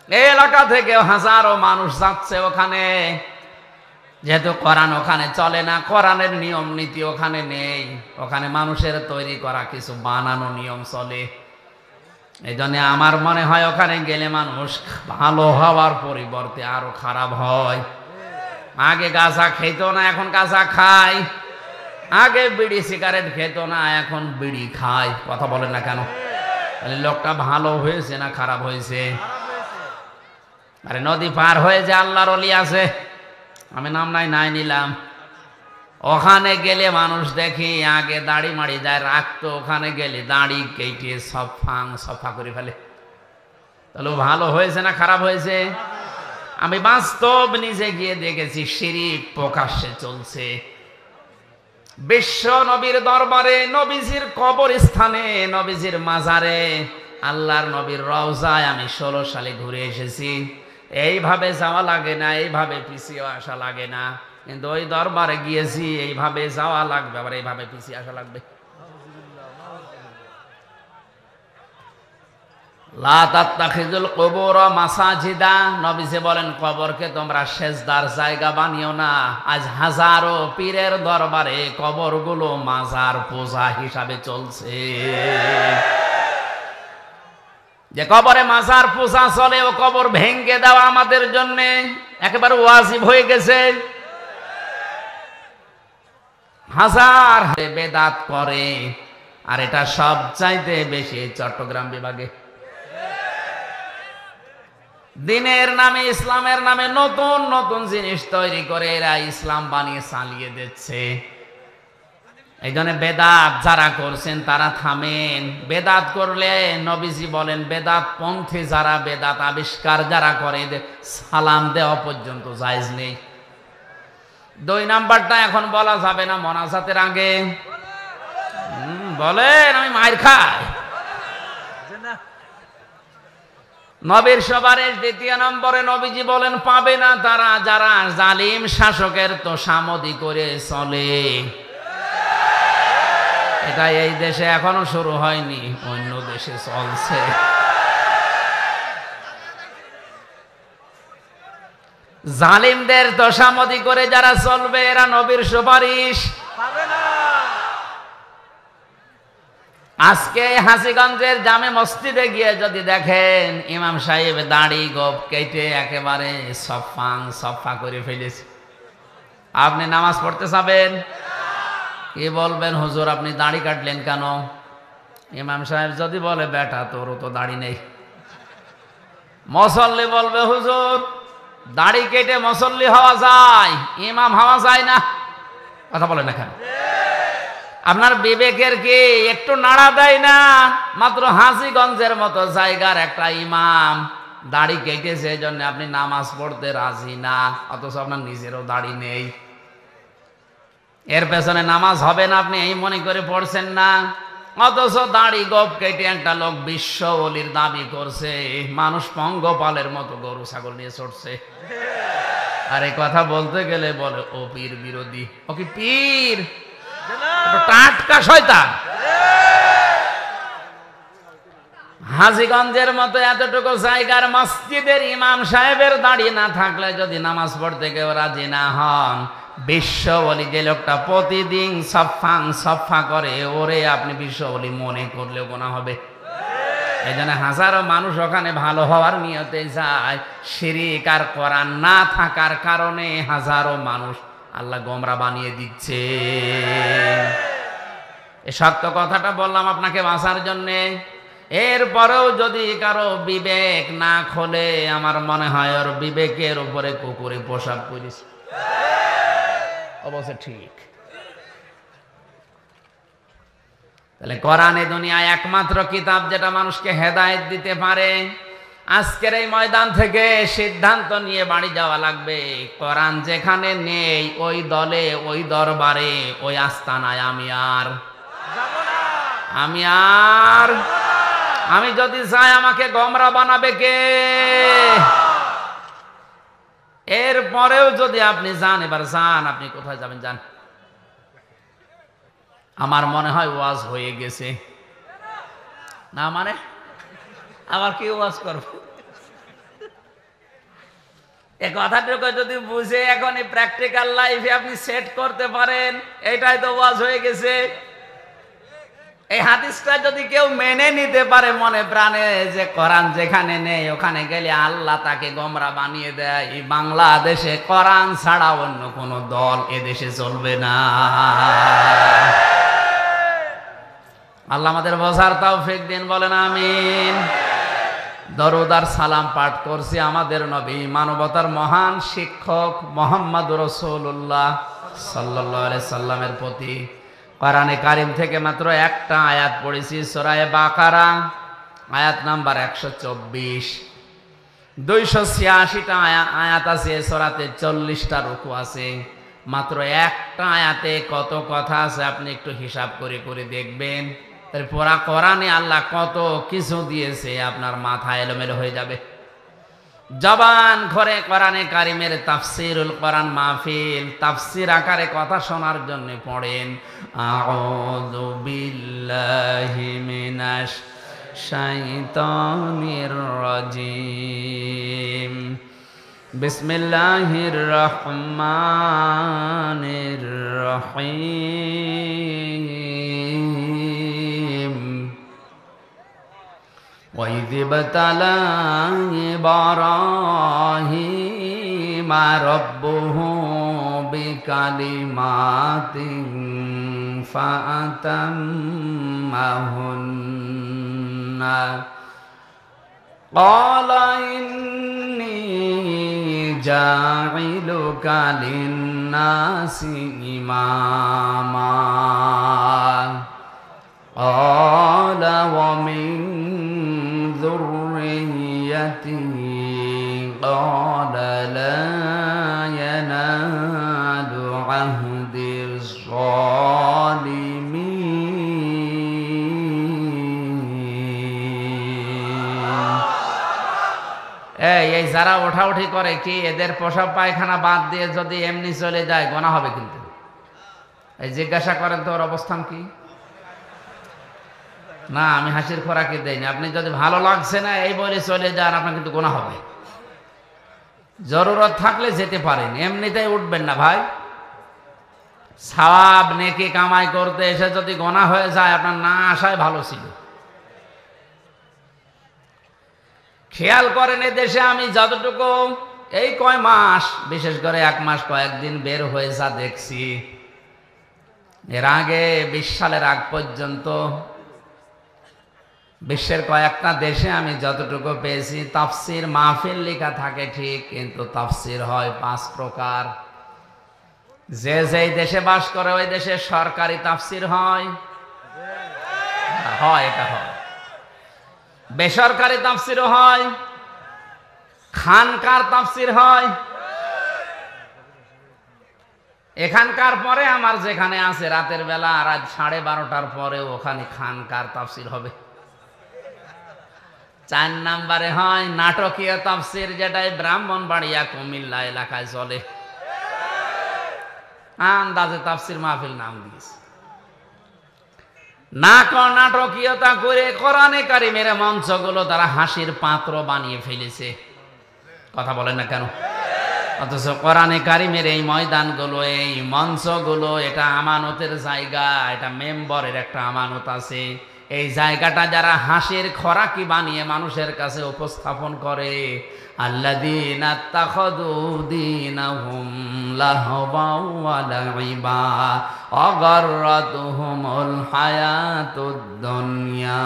এই এলাকা থেকে হাজারো মানুষ যাচ্ছে ওখানে, যেহেতু কোরআন ওখানে চলে না, কোরআনের নিয়ম নীতি ওখানে নেই, ওখানে মানুষের তৈরি করা কিছু বানানো নিয়ম চলে। এই জন্য আমার মনে হয় ওখানে গেলে মানুষ ভালো হওয়ার পরিবর্তে আরো খারাপ হয়। আগে গাঁজা খেত না, এখন গাঁজা খায়। আগে বিড়ি সিগারেট খেত না, এখন বিড়ি খায়। কথা বলেন না কেন? তাহলে লোকটা ভালো হয়েছে না খারাপ হয়েছে? আরে নদী পার হয়ে যে আল্লাহর ওলি আছে, আমি নাম নাই নিলাম, ওখানে গেলে মানুষ দেখি আগে দাড়ি মাড়ি যায় রাখতো, ওখানে গেলে দাড়ি কেটে সফা করে ফেলে। তাহলে ভালো হয়েছে না খারাপ হয়েছে? আমি বাস্তব নিজে গিয়ে দেখেছি, শিরিক প্রকাশ্যে চলছে। বিশ্ব নবীর দরবারে, নবীজির কবরস্থানে, নবীজির মাজারে, আল্লাহর নবীর রওজায় আমি 16 সালে ঘুরে এসেছি। এইভাবে যাওয়া লাগে না, এইভাবে পিছিয়ে আসা লাগে না, কিন্তু ওই দরবারে গিয়েছি, এইভাবে যাওয়া লাগবে, আবার এইভাবে পিছিয়ে আসা লাগবে। লা তাত্তাখিযুল কুবুর মাসাজিদা, নবীজি বলেন কবরকে তোমরা সেজদার জায়গা বানিও না। আজ হাজারো পীরের দরবারে কবরগুলো মাজার পূজা হিসাবে চলছে। যে কবরে মাজার পূজা চলে, ও কবর ভেঙ্গে দেওয়া আমাদের জন্য একেবারে ওয়াজিব হয়ে গেছে। হাজার বেদাত করে, আর এটা সব চাইতে বেশি চট্টগ্রাম বিভাগে। দিনের নামে, ইসলামের নামে নতুন নতুন জিনিস তৈরি করে এরা ইসলাম বানিয়ে চালিয়ে দিচ্ছে। এই জন্য বেদাত যারা করছেন তারা থামেন। বেদাত করলে নবীজি বলেন, বেদাত পন্থী যারা, বেদাত আবিষ্কার যারা করে, সালাম দেওয়া পর্যন্ত জায়েজ নেই। 2 নাম্বারটা এখন বলা যাবে না মোনাজাতের আগে। বলেন আমি মায়ের খাই। নবীর সুপারিশ 2 নম্বরে নবীজি বলেন, পাবে না তারা যারা জালিম শাসকের তোষামদি করে চলে। এটা এই দেশে এখনো শুরু হয়নি, অন্য দেশে চলছে। জালিমদের তোষামদি করে যারা চলবে, এরা নবীর সুপারিশ পাবে না। আজকে হাসিগঞ্জের জামে মসজিদে গিয়ে যদি দেখেন, ইমাম সাহেব দাড়ি গোপ কেটে একেবারে সফা করে ফেলেছে, আপনি নামাজ পড়তে যাবেন, কি বলবেন? হুজুর আপনি দাড়ি কাটলেন কেন? ইমাম সাহেব যদি বলে, বেটা তোরও তো দাড়ি নেই। মুসল্লি বলবে, হুজুর দাড়ি কেটে মুসল্লি হওয়া যায়, ইমাম হওয়া যায় না। কথা বলে না কেন? আপনার বিবেকের কি একটু নাড়া দেয় না? মাত্র হাসিগঞ্জের মতো জায়গার একটা ইমাম দাড়ি কেটেছে, এই জন্য আপনি নামাজ পড়তে রাজি না, অথচ আপনার নিজেরও দাড়ি নেই। এর পেছনে নামাজ হবে না আপনি এই মনে করে পড়ছেন না, অথচ দাড়ি গোপ কেটে একটা লোক বিশ্ব ওলির দাবি করছে, মানুষ পঙ্গপালের মতো গরু ছাগল নিয়ে ছড়ছে। আর এই কথা বলতে গেলে বলে ও পীর বিরোধী। ও কি পীর? টাটকা শয়তান। হাজীগঞ্জের মতো এতটুকু জায়গার মসজিদের ইমাম সাহেবের দাড়ি না থাকলে যদি নামাজ পড়তে কেউ রাজি না হন, বিশ্ব ওলি যে লোকটা প্রতিদিন সফা করে, ওরে আপনি বিশ্ব ওলি মনে করলেও গুনাহ হবে। এই জন্য হাজারো মানুষ ওখানে ভালো হওয়ার নিয়তে যায়, শিরিক আর কোরআন না থাকার কারণে হাজারো মানুষ আল্লাহ গোমরা বানিয়ে দিচ্ছে। এই সত্য কথাটা বললাম আপনাকে বাঁচার জন্যে। এরপরেও যদি কারো বিবেক না খোলে, আমার মনে হয় ওর বিবেকের উপরে কুকুরে প্রসাব করেছে। অবশ্য ঠিক, তাহলে কোরআনে দুনিয়ায় একমাত্র কিতাব যেটা মানুষকে হেদায়েত দিতে পারে। আজকের এই ময়দান থেকে সিদ্ধান্ত নিয়ে বাড়ি যাওয়া লাগবে, কোরআন যেখানে নেই ওই দলে, ওই দরবারে, ওই আস্তানায় আমি যদি চাই আমাকে গোমরা বানাবে কে? এরপরেও যদি আপনি যান, এবার যান, আপনি কোথায় যাবেন যান। আমার মনে হয় ওয়াজ হয়ে গেছে না, মানে আবার কি ওয়াজ করব? এই কথাটুকু যদি বুঝে এখন এই প্র্যাকটিক্যাল লাইফে আপনি সেট করতে পারেন, এটাই তো ওয়াজ হয়ে গেছে। এই হাদিসটা যদি কেউ মেনে নিতে পারে মনে প্রাণে, যে কোরআন যেখানে নেই ওখানে গেলে আল্লাহ তাকে গোমরা বানিয়ে দেয়, এই বাংলাদেশে কোরআন ছাড়া অন্য কোন দল এদেশে চলবে না। আল্লাহ আমাদের বোঝার তৌফিক দিন, বলেন আমিন। দরুদ আর সালাম পাঠ করছি আমাদের নবী, মানবতার মহান শিক্ষক মুহাম্মদুর রাসূলুল্লাহ সাল্লাল্লাহু আলাইহি সাল্লামের প্রতি। কোরআনে কারিম থেকে মাত্র একটা আয়াত পড়েছি, সূরা বাকারা আয়াত নাম্বার 124। 286টা আয়াত আছে সূরাতে, 40টা রুকু আছে। মাত্র একটা আয়াতে কত কথা আছে আপনি একটু হিসাব করে করে দেখবেন। পুরা কোরআনে আল্লাহ কত কিছু দিয়েছে, আপনার মাথা এলোমেলো হয়ে যাবে। জবান ঘরে কোরআনে কারিমের তাফসিরুল কোরআন মাহফিল, তাফসির আকারে কথা শোনার জন্য পড়েন আউযু বিল্লাহি মিনাশ শাইতানির রাজিম, বিসমিল্লাহির রহমানির রহিম। وَإِذِ ابْتَلَى إِبْرَاهِيمَ رَبُّهُ بِكَلِمَاتٍ فَأَتَمَّهُنَّ قَالَ إِنِّي جَاعِلُكَ لِلنَّاسِ إِمَامًا قَالَ وَمِن ذُرِّيَّتِهِ قَالَ لَا يَنَالُ عَهْدِ الظَّالِمِينَ। এই যারা ওঠাউঠি করে কি এদের প্রসাব পায়খানা বাদ দিয়ে যদি এমনি চলে যায় গোনা হবে কিন্তু। এই জিজ্ঞাসা করেন তো ওর অবস্থান কি? না, আমি হাসির খোরাকি দেইনি। আপনি যদি ভালো লাগছে না এই বলে চলে যান, আপনার কিন্তু গোনা হবে। জরুরত থাকলে যেতে পারেন, এমনিতেই উঠবেন না ভাই। সওয়াব নেকি কামাই করতে এসে যদি গোনা হয়ে যায়, আপনার না আসায় ভালো ছিল। খেয়াল করেন এই দেশে আমি যতটুকু এই কয় মাস, বিশেষ করে 1 মাস কয়েকদিন বের হয়ে যা দেখছি, এর আগে 20 সালের আগ পর্যন্ত বিশ্বের কয়েকটা দেশে আমি যতটুকু পেয়েছি, তাফসির মাহফিল লেখা থাকে ঠিক, কিন্তু তাফসির হয় 5 প্রকার। যে যেই দেশে বাস করে ওই দেশে সরকারি তাফসির হয়, এটা হয়। বেসরকারি তাফসিরও হয়, খানকার তাফসির হয়। এখানকার পরে আমার যেখানে আছে রাতের বেলা রাত 12:30টার পরে ওখানে খানকার তাফসির হবে। 4 নম্বরে হয় নাটকীয় তাফসির, যেটাই ব্রাহ্মণবাড়িয়া কুমিল্লা এলাকায় চলে। আন্দাজে তাফসির মাহফিল নাম দিয়েছে। নাটকীয়তা করে কোরআনে কারিমের মঞ্চগুলো তারা হাসির পাত্র বানিয়ে ফেলেছে। কথা বলেন না কেন? অথচ কোরআনে কারিমের এই ময়দানগুলো, এই মঞ্চগুলো, এটা আমানতের জায়গা, এটা মেম্বরের একটা আমানত আছে। এই জায়গাটা যারা হাসির খোরাকি বানিয়ে মানুষের কাছে উপস্থাপন করে, আল্লাযীনা ইত্তাখাযু দীনাহুম লাহওয়াও ওয়া লাইবা ওয়া গাররাতুহুমুল হায়াতুদ দুনিয়া।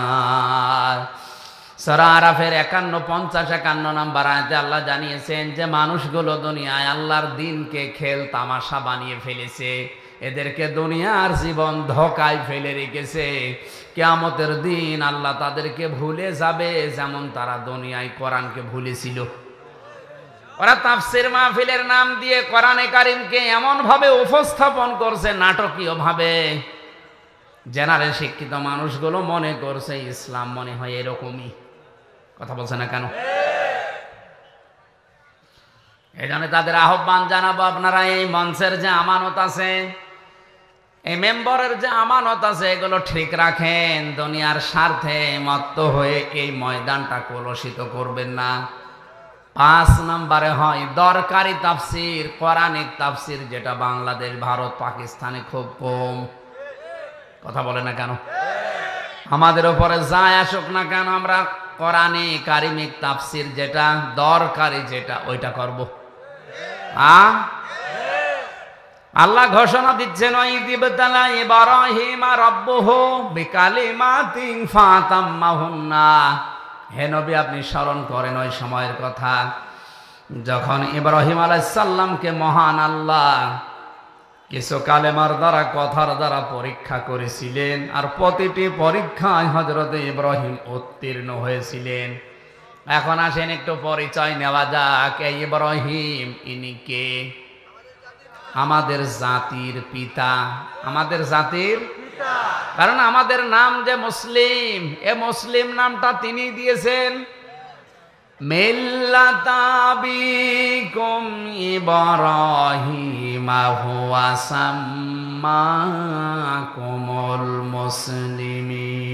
সূরা আরাফের 51, 50, 51 নম্বর আয়াতে আল্লাহ জানিয়েছেন যে মানুষগুলো দুনিয়ায় আল্লাহর দ্বীনকে খেল তামাশা বানিয়ে ফেলেছে। এদেরকে দুনিয়ার জীবন ধোঁকায় ফেলে রেখেছে। কিয়ামতের দিন আল্লাহ তাদেরকে ভুলে যাবে যেমন তারা দুনিয়ায় কোরআনকে ভুলেছিল। ওরা তাফসীর মাহফিলের নাম দিয়ে কোরআনে কারীমকে এমন ভাবে উপস্থাপন করছে নাটকীয় ভাবে, জেনারেল শিক্ষিত মানুষগুলো মনে করছে ইসলাম মনে হয় এরকমই। কথা বলছে না কেন? এই জন্য তাদের আহ্বান জানাবো, আপনারা এই মঞ্চের যে আমানত আছে, এই মেম্বারের যে আমানত আছে, এগুলো ঠিক রাখেন। দুনিয়ার স্বার্থে মত্ত হয়ে এই ময়দানটা কলুষিত করবেন না। 5 নম্বরে হয় দরকারি তাফসির, কোরআনিক তাফসির, যেটা বাংলাদেশ, ভারত, পাকিস্তানে খুব কম। কথা বলে না কেন? আমাদের উপরে যায় আসুক না কেন, আমরা কোরআনে কারিমিক তাফসির যেটা দরকারি, যেটা ওইটা করব। আল্লাহ ঘোষণা দিচ্ছেন, ইযিবতালা ইব্রাহিমা রাব্বুহু বিকালিমাতিন ফাতাম্মাহুন্না। হে নবী, আপনি স্মরণ করেন ওই সময়ের কথা যখন ইব্রাহিম আলাইহিস সালামকে মহান আল্লাহ কিছু কালেমার দ্বারা, কথার দ্বারা পরীক্ষা করেছিলেন, আর প্রতিটি পরীক্ষায় হযরত ইব্রাহিম উত্তীর্ণ হয়েছিলেন। এখন আসেন একটু পরিচয় নেওয়া যাক। এই ইব্রাহিম ইনি কে? আমাদের জাতির পিতা, আমাদের জাতির পিতা। কারণ আমাদের নাম যে মুসলিম, এ মুসলিম নামটা তিনি দিয়েছেন। মিল্লাতা আবিকুম ইব্রাহিমা হুয়া সাম্মাকুমুল মুসলিমিন।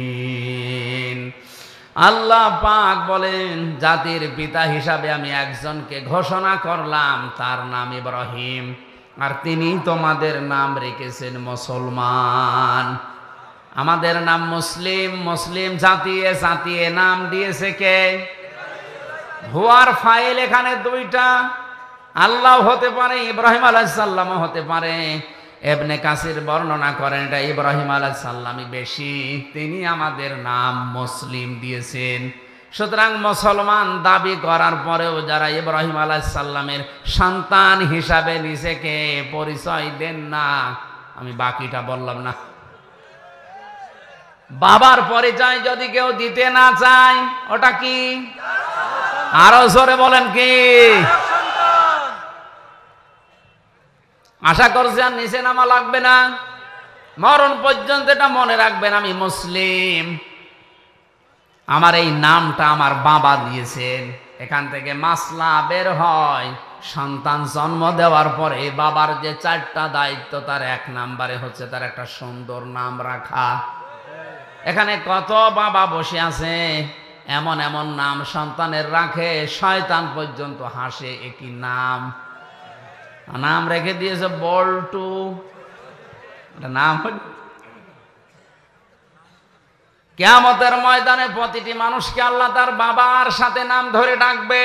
আল্লাহ পাক বলেন, জাতির পিতা হিসাবে আমি একজনকে ঘোষণা করলাম, তার নাম ইব্রাহিম, আর তিনি তোমাদের নাম রেখেছেন মুসলমান। আমাদের নাম মুসলিম, মুসলিম জাতিয়ে জাতিয়ে নাম দিয়েছে কে? হুয়ার ফাইল এখানে দুইটা, আল্লাহ হতে পারে, ইব্রাহিম আলাইহিস সালামও হতে পারে। ইবনে কাসির বর্ণনা করেন এটা ইব্রাহিম আলাইহিস সালামই বেশি, তিনি আমাদের নাম মুসলিম দিয়েছেন। সুতরাং মুসলমান দাবি করার পরেও যারা ইব্রাহিম আলাইহিস সালামের সন্তান হিসাবে নিজেকে পরিচয় দেন না, আমি বাকিটা বললাম না। বাবার পরিচয় যদি কেউ দিতে না চায়, ওটা কি? আরো জোরে বলেন কি? আশা করছি আর নিচে নামা লাগবে না, মরণ পর্যন্ত এটা মনে রাখবেন, আমি মুসলিম। আমার এই নামটা আমার বাবা দিয়েছেন। এখান থেকে মাসলা বের হয়, সন্তান জন্ম দেওয়ার পরে বাবার যে 4টা দায়িত্ব, তার 1 নম্বরে হচ্ছে তার একটা সুন্দর নাম রাখা। এখানে কত বাবা বসে আছে, এমন এমন নাম সন্তানের রাখে, শয়তান পর্যন্ত হাসে। একই নাম নাম রেখে দিয়েছে বল্টু, নাম। কিয়ামতের ময়দানে প্রতিটি মানুষকে আল্লাহ তার বাবার সাথে নাম ধরে ডাকবে।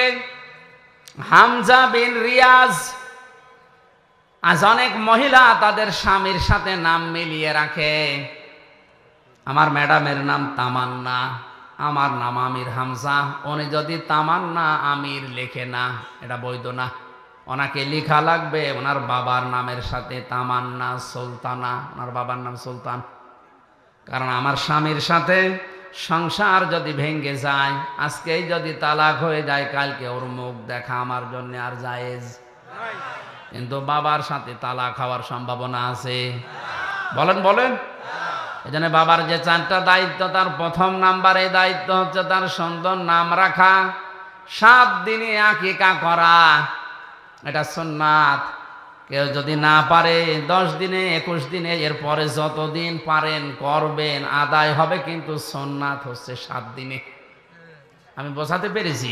হামজা বিন রিয়াজ, আজ অনেক মহিলা তাদের স্বামীর সাথে নাম মিলিয়ে রাখে। আমার ম্যাডামের নাম তামান্না, আমার নাম আমির হামজা, উনি যদি তামান্না আমির লেখে না, এটা বৈধ না। ওনাকে লেখা লাগবে ওনার বাবার নামের সাথে তামান্না সুলতানা, ওনার বাবার নাম সুলতান। কারণ আমার স্বামীর সাথে সংসার যদি ভেঙে যায়, আজকেই যদি তালাক হয়ে যায়, কালকে ওর মুখ দেখা আমার জন্য আর জায়েজ। কিন্তু বাবার সাথে তালাক হওয়ার সম্ভাবনা আছে। বলেন বলেন। এজন্য বাবার যে 4টা দায়িত্ব, তার 1 নাম্বারে দায়িত্ব হচ্ছে তার সুন্দর নাম রাখা। 7 দিনে আকিকা করা, এটা সুন্নাত। কেউ যদি না পারে 10 দিনে, 21 দিনে, এরপরে যতদিন পারেন করবেন, আদায় হবে। কিন্তু সুন্নাত হচ্ছে 7 দিনে। আমি বোঝাতে পেরেছি?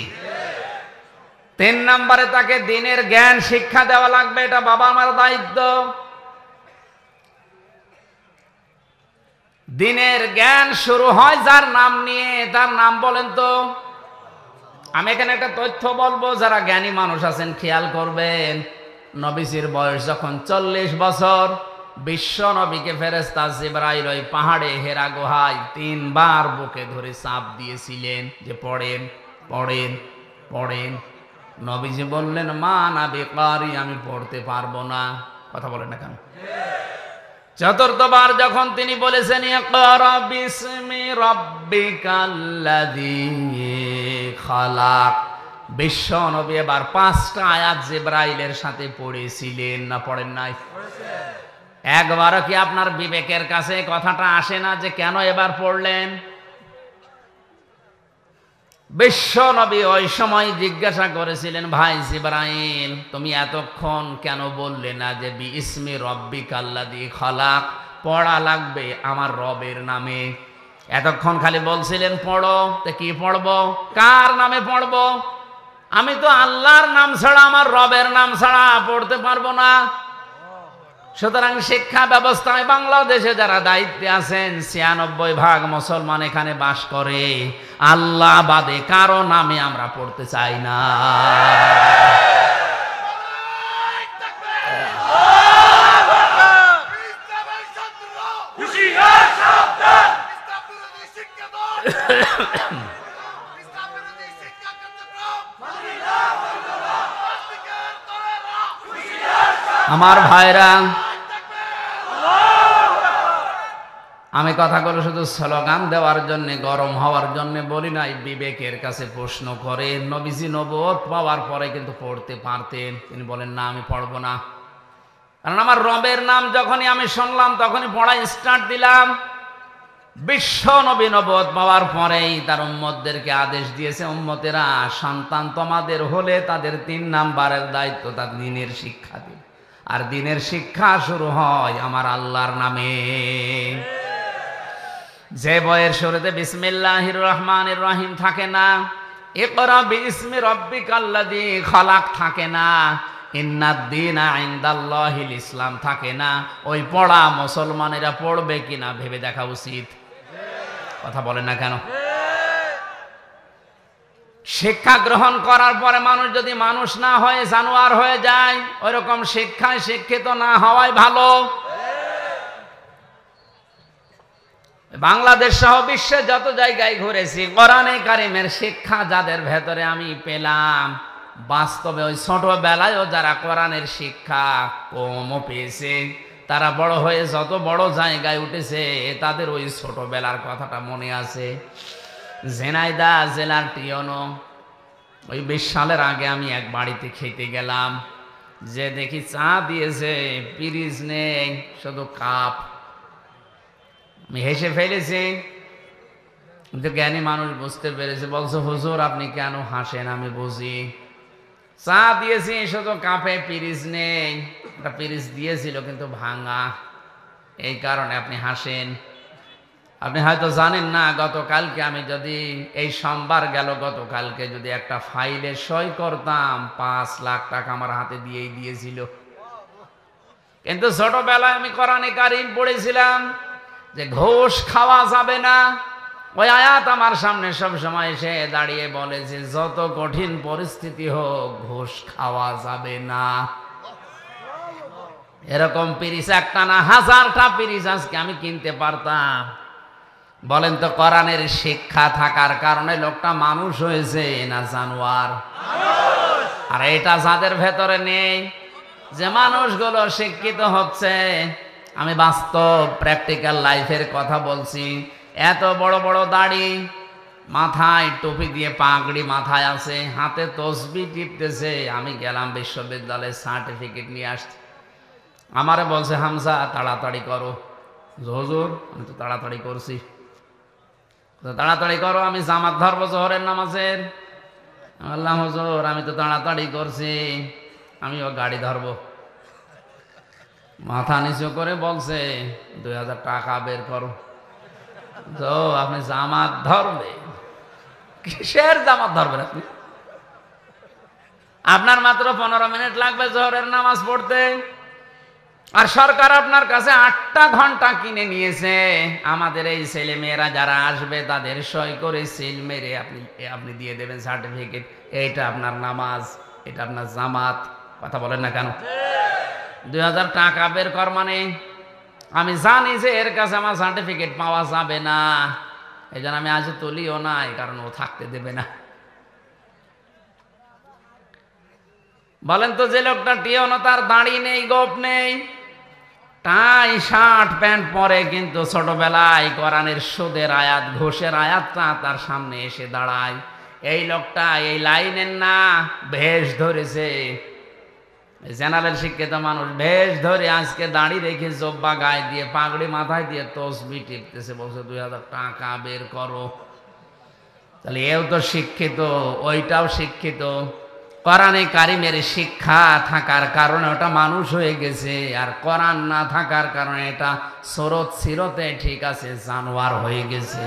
3 নম্বরে তাকে দিনের জ্ঞান শিক্ষা দেওয়া লাগবে, এটা বাবা মার দায়িত্ব। দিনের জ্ঞান শুরু হয় যার নাম নিয়ে, তার নাম বলেন তো। আমি এখানে একটা তথ্য বলবো, যারা জ্ঞানী মানুষ আছেন খেয়াল করবেন। নবীজির বয়স যখন 40 বছর, বিশ্ব নবীকে ফেরেশতা জিবরাইল ওই পাহাড়ে হেরা গুহায় 3 বার বুকে ধরে চাপ দিয়েছিলেন যে পড়েন পড়েন পড়েন। নবীজি বললেন, মা না বেকারি, আমি পড়তে পারবো না। কথা বলেন না কেন? চতুর্থবার যখন তিনি বলেছেন ইকরা বিসমি রাব্বিকাল্লাযী খালাক, বিশ্ব নবী এবার 5টা আয়াত জিবরাইলের সাথে পড়েছিলেন না পড়েন নাই? একবারও কি আপনার বিবেকের কাছে কথাটা আসে না যে কেন এবার পড়লেন? বিশ্ব নবী ওই সময় জিজ্ঞাসা করেছিলেন, ভাই জিবরাইল তুমি এতক্ষণ কেন বললে না যে বিইসমি রাব্বিকাল্লাযী খালাক, পড়া লাগবে আমার রবের নামে? এতক্ষণ খালি বলছিলেন পড়ো, তো কি পড়বো, কার নামে পড়বো? আমি তো আল্লাহর নাম ছাড়া, আমার রবের নাম ছাড়া পড়তে পারবো না। সুতরাং শিক্ষা ব্যবস্থায় বাংলাদেশে যারা দায়িত্বে আছেন, 96% মুসলমান এখানে বাস করে, আল্লাহ বাদে কারো নামে আমরা পড়তে চাই না। আমার ভাইরা, আমি কথাগুলো শুধু স্লোগান দেওয়ার জন্য, গরম হওয়ার জন্য বলি নাই, বিবেকের কাছে প্রশ্ন করে। নবীজি নবুয়ত পাওয়ার পরে কিন্তু পড়তে পারতেন, তিনি বলেন না আমি পড়বো না, কারণ আমার রবের নাম যখনই আমি শুনলাম তখনই পড়া স্টার্ট দিলাম। বিশ্ব নবী নবুয়ত পাওয়ার পরেই তার উম্মতদেরকে আদেশ দিয়েছে, উম্মতেরা সন্তান তোমাদের হলে তাদের 3 নাম্বারের দায়িত্ব তার দ্বীনের শিক্ষা দিন, আর দ্বীনের শিক্ষা শুরু হয় আমার আল্লাহর নামে। যে বইয়ের শুরুতে বিসমিল্লাহির রহমানির রহিম থাকে না, ইকরা বিইসমি রাব্বিকাল্লাযী খালাক থাকে না, ইন্নাদ দীনা ইনদাল্লাহিল ইসলাম থাকে না, ওই পড়া মুসলমানেরা পড়বে কিনা ভেবে দেখা উচিত। কথা বলেন না কেন? শিক্ষা গ্রহণ করার পরে মানুষ যদি মানুষ না হয়ে জানোয়ার হয়ে যায়, ওইরকম শিক্ষায় শিক্ষিত না হওয়াই ভালো। বাংলাদেশ সহ বিশ্বে যত জায়গায় ঘুরেছি, কোরআনে কারিমের শিক্ষা যাদের ভেতরে আমি পেলাম, বাস্তবে ওই ছোটবেলায়ও যারা কোরআনের শিক্ষা কমও পেয়েছে, তারা বড় হয়ে যত বড় জায়গায় উঠেছে, তাদের ওই ছোটবেলার কথাটা মনে আছে। ঝিনাইদহ জেলার টিয়নো, ওই 20 সালের আগে আমি এক বাড়িতে খেতে গেলাম, যে দেখি চা দিয়েছে, পিরিজ নেই, শুধু কাপ। আমি হেসে ফেলেছি, কিন্তু জ্ঞানী মানুষ বুঝতে পেরেছে, বলছে হুজুর আপনি কেন হাসেন? আমি বুঝি, চা দিয়েছি শুধু কাপে, পিরিজ নেই। একটা পিরিজ দিয়েছিল কিন্তু ভাঙা, এই কারণে আপনি হাসেন। আপনি হয়তো জানেন না, গতকালকে আমি যদি, এই সোমবার গেল, গতকালকে যদি একটা ফাইলে সই করতাম, 5 লাখ টাকা আমার হাতে দিয়েই দিয়েছিল। কিন্তু ছোটবেলায় আমি কোরআনে কারিম পড়েছিলাম যে ঘুষ খাওয়া যাবে না। ওই আয়াত আমার সামনে সব সময় এসে দাঁড়িয়ে বলে যে যত কঠিন পরিস্থিতি হোক ঘুষ খাওয়া যাবে না। এরকম পিরিচ একটা না, 1000টা পিরিচ আজকে আমি কিনতে পারতাম। বলেন তো, কোরআনের শিক্ষা থাকার কারণে লোকটা মানুষ হয়েছে না জানোয়ার? আর এটা যাদের ভেতরে নেই, যে মানুষগুলো শিক্ষিত হচ্ছে, আমি বাস্তব প্র্যাকটিক্যাল লাইফের কথা বলছি। এত বড় বড় দাড়ি, মাথায় টুপি দিয়ে পাগড়ি মাথায় আছে, হাতে তসবিহ টিপতেছে। আমি গেলাম বিশ্ববিদ্যালয়ে, সার্টিফিকেট নিয়ে আসছি। আমারে বলছে হামজা তাড়াতাড়ি করো। হুজুর আমি তো তাড়াতাড়ি করছি। তাড়াতাড়ি করো, আমি জামাত ধরবো জোহরের নামাজের। আল্লাহ হুজুর আমি তো তাড়াতাড়ি করছি, আমিও গাড়ি ধরবো। মাথা নিচু করে বলছে 2000 টাকা বের করো। তো আপনি জামাত ধরবে? কিসের জামাত ধরবেন আপনি? আপনার মাত্র 15 মিনিট লাগবে জোহরের নামাজ পড়তে, আর সরকার আপনার কাছে 8টা ঘন্টা কিনে নিয়েছে। আমাদের এই ছেলে মেয়েরা যারা আসবে তাদের সই করে সিল মেরে আপনি দিয়ে দেবেন সার্টিফিকেট। এইটা আপনার নামাজ, এটা আপনার জামাত। কথা বলেন না কেন? 2000 টাকা বের কর মানে আমি জানি যে এর কাছে আমার সার্টিফিকেট পাওয়া যাবে না, এই জন্য আমি আজ তুলিও না, এই কারণ ও থাকতে দেবে না। বলেন তো, যে লোকটা টিয়নো, তার দাড়ি নেই, গোপ নেই, টাই শার্ট প্যান্ট পরে, কিন্তু ছোটবেলায় কোরআনের সুদের আয়াত ঘোষের আয়াতটা তার সামনে এসে দাঁড়ায়। এই লোকটা এই লাইনের না ভেষ ধরেছে, জেনারেল শিক্ষিত মানুষ ভেষ ধরে আজকে দাড়ি রেখে জব্বা গায়ে দিয়ে পাগড়ি মাথায় দিয়ে তসবি টিপতেছে, বলছে 2000 টাকা বের করো। তাহলে এও তো শিক্ষিত, ওইটাও শিক্ষিত। কোরআনে কারিমের শিক্ষা থাকার কারণে ওটা মানুষ হয়ে গেছে, আর কোরআন না থাকার কারণে এটা সুরত সিরতে ঠিক আছে জানোয়ার হয়ে গেছে।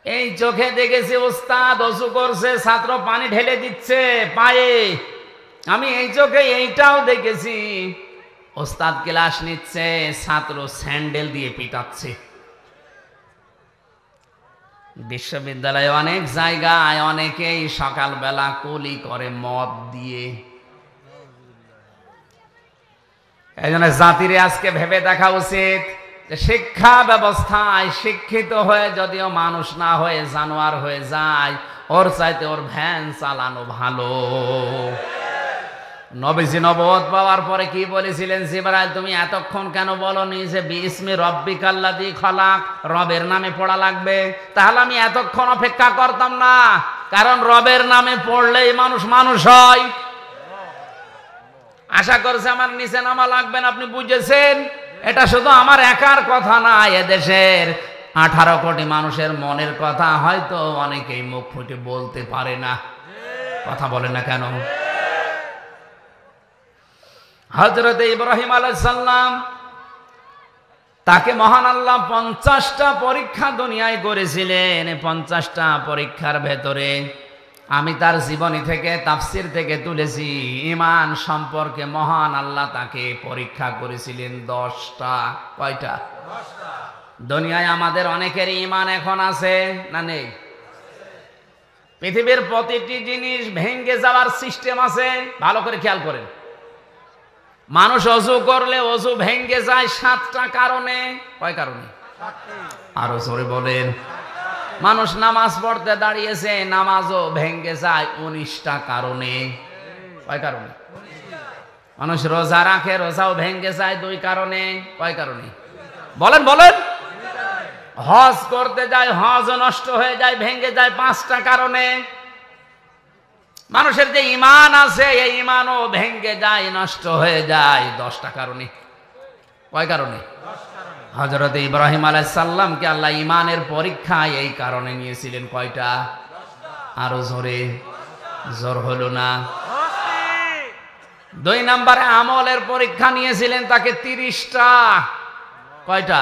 এই চোখে দেখেছি ওস্তাদ ওযু করছে, ছাত্র পানি ঢেলে দিচ্ছে পায়ে। আমি এই চোখে এইটাও দেখেছি, ওস্তাদ ক্লাস নিচ্ছে, ছাত্র স্যান্ডেল দিয়ে পিটাচ্ছে। বিশ্ববিদ্যালয়ে অনেক জায়গায় অনেকেই সকালবেলা কুলি করে মদ দিয়ে। এই জন্য জাতিরে আজকে ভেবে দেখা উচিত যে শিক্ষা ব্যবস্থায় শিক্ষিত হয়ে যদিও মানুষ না হয়ে জানোয়ার হয়ে যায়, ওর চাইতে ওর ভ্যান চালানো ভালো। নবীজি নবুয়ত পাওয়ার পরে কি বলেছিলেন, জিবরাইল তুমি এতক্ষণ কেন বলনি যে বিসমি রব্বিকাল্লাযী খলাক, রবের নামে পড়া লাগবে? তাহলে আমি এতক্ষণ অপেক্ষা করতাম না, কারণ রবের নামে পড়লেই মানুষ মানুষ হয়। আশা করছে আমার নিচে নামা লাগবে না, আপনি বুঝেছেন? এটা শুধু আমার একার কথা না, এদেশের 18 কোটি মানুষের মনের কথা হয়তো অনেকেই মুখ ফুটে বলতে পারে না। কথা বলে না কেন? হযরত ইব্রাহিম আলাইহিস সালাম, তাকে মহান আল্লাহ 50টা পরীক্ষা দুনিয়ায় করেছিলেন। 50টা পরীক্ষার ভেতরে আমি তার জীবনী থেকে তাফসির থেকে তুলেছি, ঈমান সম্পর্কে মহান আল্লাহ তাকে পরীক্ষা করেছিলেন 10টা। কয়টা? 10টা। দুনিয়ায় আমাদের অনেকের ঈমান এখন আছে না নেই? পৃথিবীর প্রতিটি জিনিস ভেঙে যাওয়ার সিস্টেম আছে, ভালো করে খেয়াল করেন। মানুষ ওযু করলে ওযু ভেঙে যায় 7টা কারণে। কয় কারণে? আরো জোরে বলেন। মানুষ নামাজ পড়তে দাঁড়িয়েছে, নামাজও ভেঙে যায় 19টা কারণে। কয় কারণে? মানুষ রোজা রাখে, রোজাও ভেঙে যায় 2 কারণে। কয় কারণে? বলেন বলেন। হজ করতে যায়, হজও নষ্ট হয়ে যায়, ভেঙে যায় 5টা কারণে। মানুষের যে ঈমান আছে এই ঈমানও ভেঙে যায়, নষ্ট হয়ে যায় 10টা কারণে। কয় কারণে? হযরত ইব্রাহিম আলাইহিস সালামকে আল্লাহ ঈমানের পরীক্ষায় এই কারণে নিয়েছিলেন। কয়টা? আরো জোরে। জোর হলো না। 2 নম্বরে আমলের পরীক্ষা নিয়েছিলেন তাকে 30টা। কয়টা?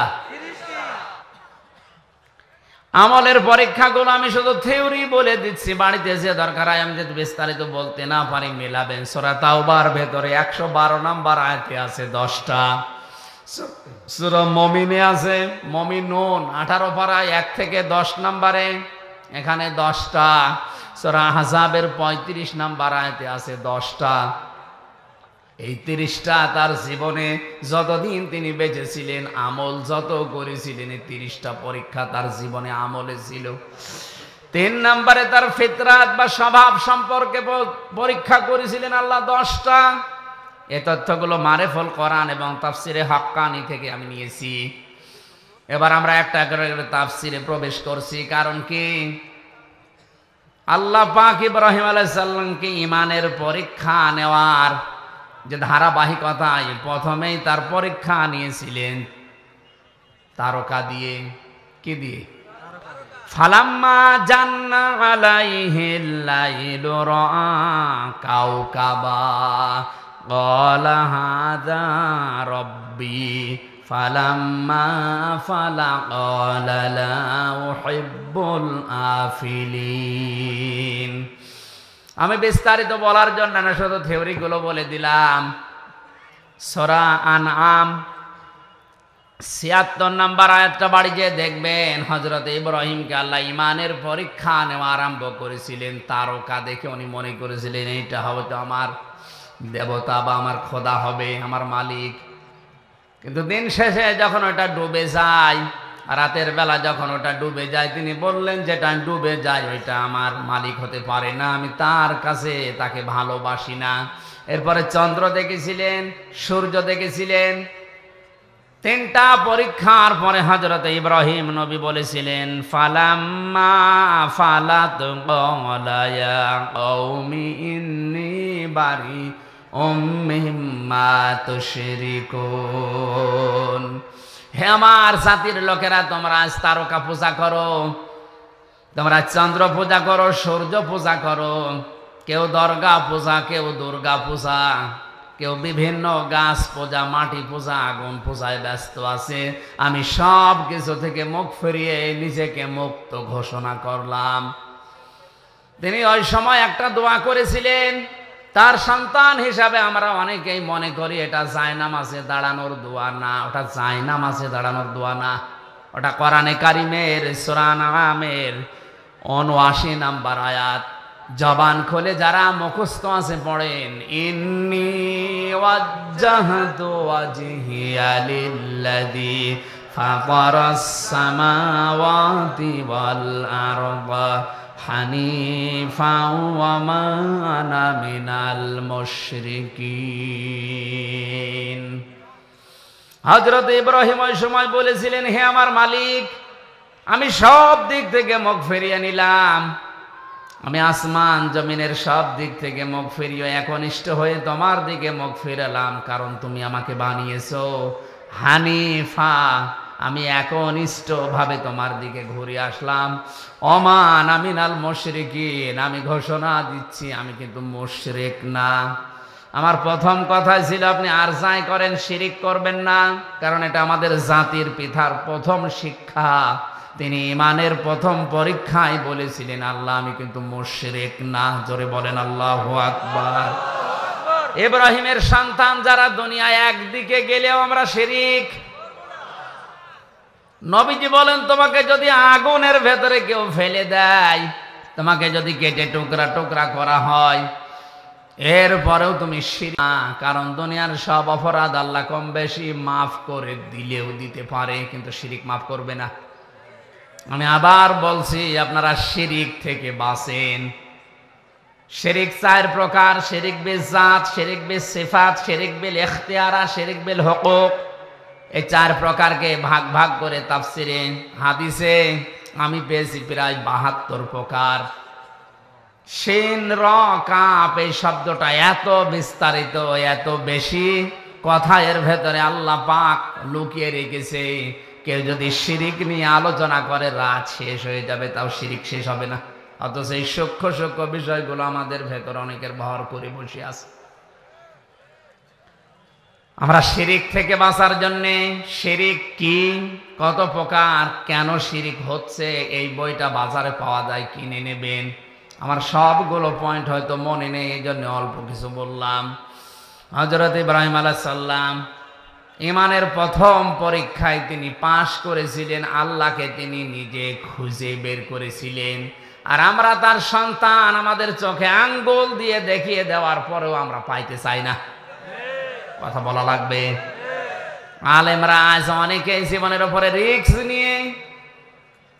আমলের পরীক্ষাগুলো আমি শুধু থিওরি বলে দিচ্ছি, বাড়িতে যে দরকার হয় আমি যদি বিস্তারিত বলতে না পারি মেলাবেন। সূরা তাওবার ভেতরে 112 নম্বর আয়াতে আছে 10টা। সূরা মুমিনে আছে, মুমিনুন 18 পারায় 1 থেকে 10 নম্বরে, এখানে 10টা। সূরা আহজাবের 35 নম্বর আয়াতে আছে 10টা। এই 30টা তার জীবনে যতদিন তিনি বেঁচে ছিলেন, আমল যত করেছিলেন, এই 30টা পরীক্ষা তার জীবনে আমলে ছিল। 3 নম্বরে তার ফিতরাত বা স্বভাব সম্পর্কে পরীক্ষা করেছিলেন আল্লাহ 10টা। এই তথ্যগুলো মারেফুল কোরআন এবং তাফসিরে হাক্কানি থেকে আমি নিয়েছি। এবার আমরা একটা করে তাফসিরে প্রবেশ করছি। কারণ কি? আল্লাহ পাক ইব্রাহিম আলাইহিস সালামকে ঈমানের পরীক্ষা নেওয়ার যে ধারাবাহিকতা, প্রথমেই তার পরীক্ষা নিয়েছিলেন তারকা দিয়ে। কি দিয়ে? ফালাম্মা জান্না আলাইহিল লাইলু রাআ কাওকাবা ক্বালা হাযা রাব্বি ফালাম্মা ফালা ক্বালা লা উহিব্বুল আফিলিন। আমি বিস্তারিত বলার জন্য না, শুধু থিওরিগুলো বলে দিলাম। সূরা আনআম 76 নম্বর আয়াতটা বাড়ি যেয়ে দেখবেন, হযরত ইব্রাহিমকে আল্লাহ ঈমানের পরীক্ষা নেওয়া আরম্ভ করেছিলেন তারকা দেখে। উনি মনে করেছিলেন এইটা হয়তো আমার দেবতা বা আমার খোদা হবে, আমার মালিক। কিন্তু দিন শেষে যখন ওটা ডুবে যায়, রাতের বেলা যখন ওটা ডুবে যায়, তিনি বললেন যেটা ডুবে যায় ওইটা আমার মালিক হতে পারে না, আমি তার কাছে তাকে ভালোবাসি না। এরপরে চন্দ্র দেখেছিলেন, সূর্য দেখেছিলেন। তিনটা পরীক্ষার পরে হযরত ইব্রাহিম নবী বলেছিলেন, ফালাম্মা ফালাত ক্বালা ইয়া কওমি ইন্নী বারিউম মিম্মা তুশরিকুন। হে আমার জাতির লোকেরা, তোমরা আজ তারকা পূজা করো, তোমরা চন্দ্র পূজা করো, সূর্য পূজা করো, কেউ দরগা পূজা, কেউ দুর্গা পূজা, কেউ বিভিন্ন গাছ পূজা, মাটি পূজা, আগুন পূজায় ব্যস্ত আছে। আমি সব কিছু থেকে মুখ ফিরিয়ে নিজেকে মুক্ত ঘোষণা করলাম। তিনি ওই সময় একটা দোয়া করেছিলেন। তার সন্তান হিসাবে আমরা অনেকেই মনে করি এটা জায়নামাজে দাঁড়ানোর দোয়া না, ওটা জায়নামাজে দাঁড়ানোর দোয়া না, ওটা কোরআনে কারিমের সূরা আনআমের ৭৯ নম্বর আয়াত। জবান খুলে যারা মুখস্থ আছে পড়েন, ইন্নী ওয়াজ্জাহতু ওয়াজহিয়া লিল্লাযী ফাতারাস সামাওয়াতি ওয়াল আরদা হানিফাও ওয়া মা আনা মিনাল মুশরিকিন। হযরত ইব্রাহিম ওই সময় বলেছিলেন, হে আমার মালিক, আমি সব দিক থেকে মুখ ফিরিয়ে নিলাম, আমি আসমান জমিনের সব দিক থেকে মুখ ফিরিয়ে একনিষ্ঠ হয়ে তোমার দিকে মুখ ফিরালাম, কারণ তুমি আমাকে বানিয়েছো হানিফা। আমি একনিষ্ঠ ভাবে তোমার দিকে ঘুরে আসলাম। ওমান আমিনাল মুশরিকিন, আমি ঘোষণা দিচ্ছি আমি কিন্তু মুশরিক না। আমার প্রথম কথা ছিল আপনি আর যাই করেন শিরিক করবেন না, কারণ এটা আমাদের জাতির পিতার প্রথম শিক্ষা। তিনি ইমানের প্রথম পরীক্ষায় বলেছিলেন, আল্লাহ আমি কিন্তু মুশরিক না। জোরে বলেন আল্লাহু আকবার। ইব্রাহিমের সন্তান যারা দুনিয়ায় একদিকে গেলেও আমরা শিরিক। নবীজি বলেন, তোমাকে যদি আগুনের ভেতরে কেউ ফেলে দেয়, তোমাকে যদি কেটে টুকরা টুকরা করা হয়, এরপরেও তুমি শিরিক না, কারণ দুনিয়ার সব অপরাধ আল্লাহ কম বেশি মাফ করে দিলেও দিতে পারে, কিন্তু শিরিক মাফ করবে না। আমি আবার বলছি, আপনারা শিরিক থেকে বাঁচেন। শিরিক চার প্রকার: শিরিক বিল জাত, শিরিক বিল সিফাত, শিরিক বিল ইখতিয়ারা, শিরিক বিল হুকুক। এই চার প্রকারকে ভাগ ভাগ করে তাফসিরে হাদিসে আমি পেয়েছি প্রায় ৭২ প্রকার। শিন র কাপ এই শব্দটা এত বিস্তারিত, এত বেশি কথা এর ভেতরে আল্লাহ পাক লুকিয়ে রেখেছে। কেউ যদি শিরিক নিয়ে আলোচনা করে রাত শেষ হয়ে যাবে, তাও শিরিক শেষ হবে না। অথচ এই সূক্ষ্ম সূক্ষ্ম বিষয়গুলো আমাদের ভেতর অনেকের ভর করে বসে আছে। আমরা শিরিক থেকে বাঁচার জন্য, শিরিক কি, কত প্রকার, কেন শিরিক হচ্ছে, এই বইটা বাজারে পাওয়া যায়, কিনে নেবেন। আমার সবগুলো পয়েন্ট হয়তো মনে নেই, এই জন্য অল্প কিছু বললাম। হযরত ইব্রাহিম আলাইহিস সালাম ইমানের প্রথম পরীক্ষায় তিনি পাশ করেছিলেন, আল্লাহকে তিনি নিজে খুঁজে বের করেছিলেন। আর আমরা তার সন্তান, আমাদের চোখে আঙ্গুল দিয়ে দেখিয়ে দেওয়ার পরেও আমরা পাইতে চাই না। কথা বলা লাগবে। আলেমরা আজ অনেকে জীবনের উপরে রিস্ক নিয়ে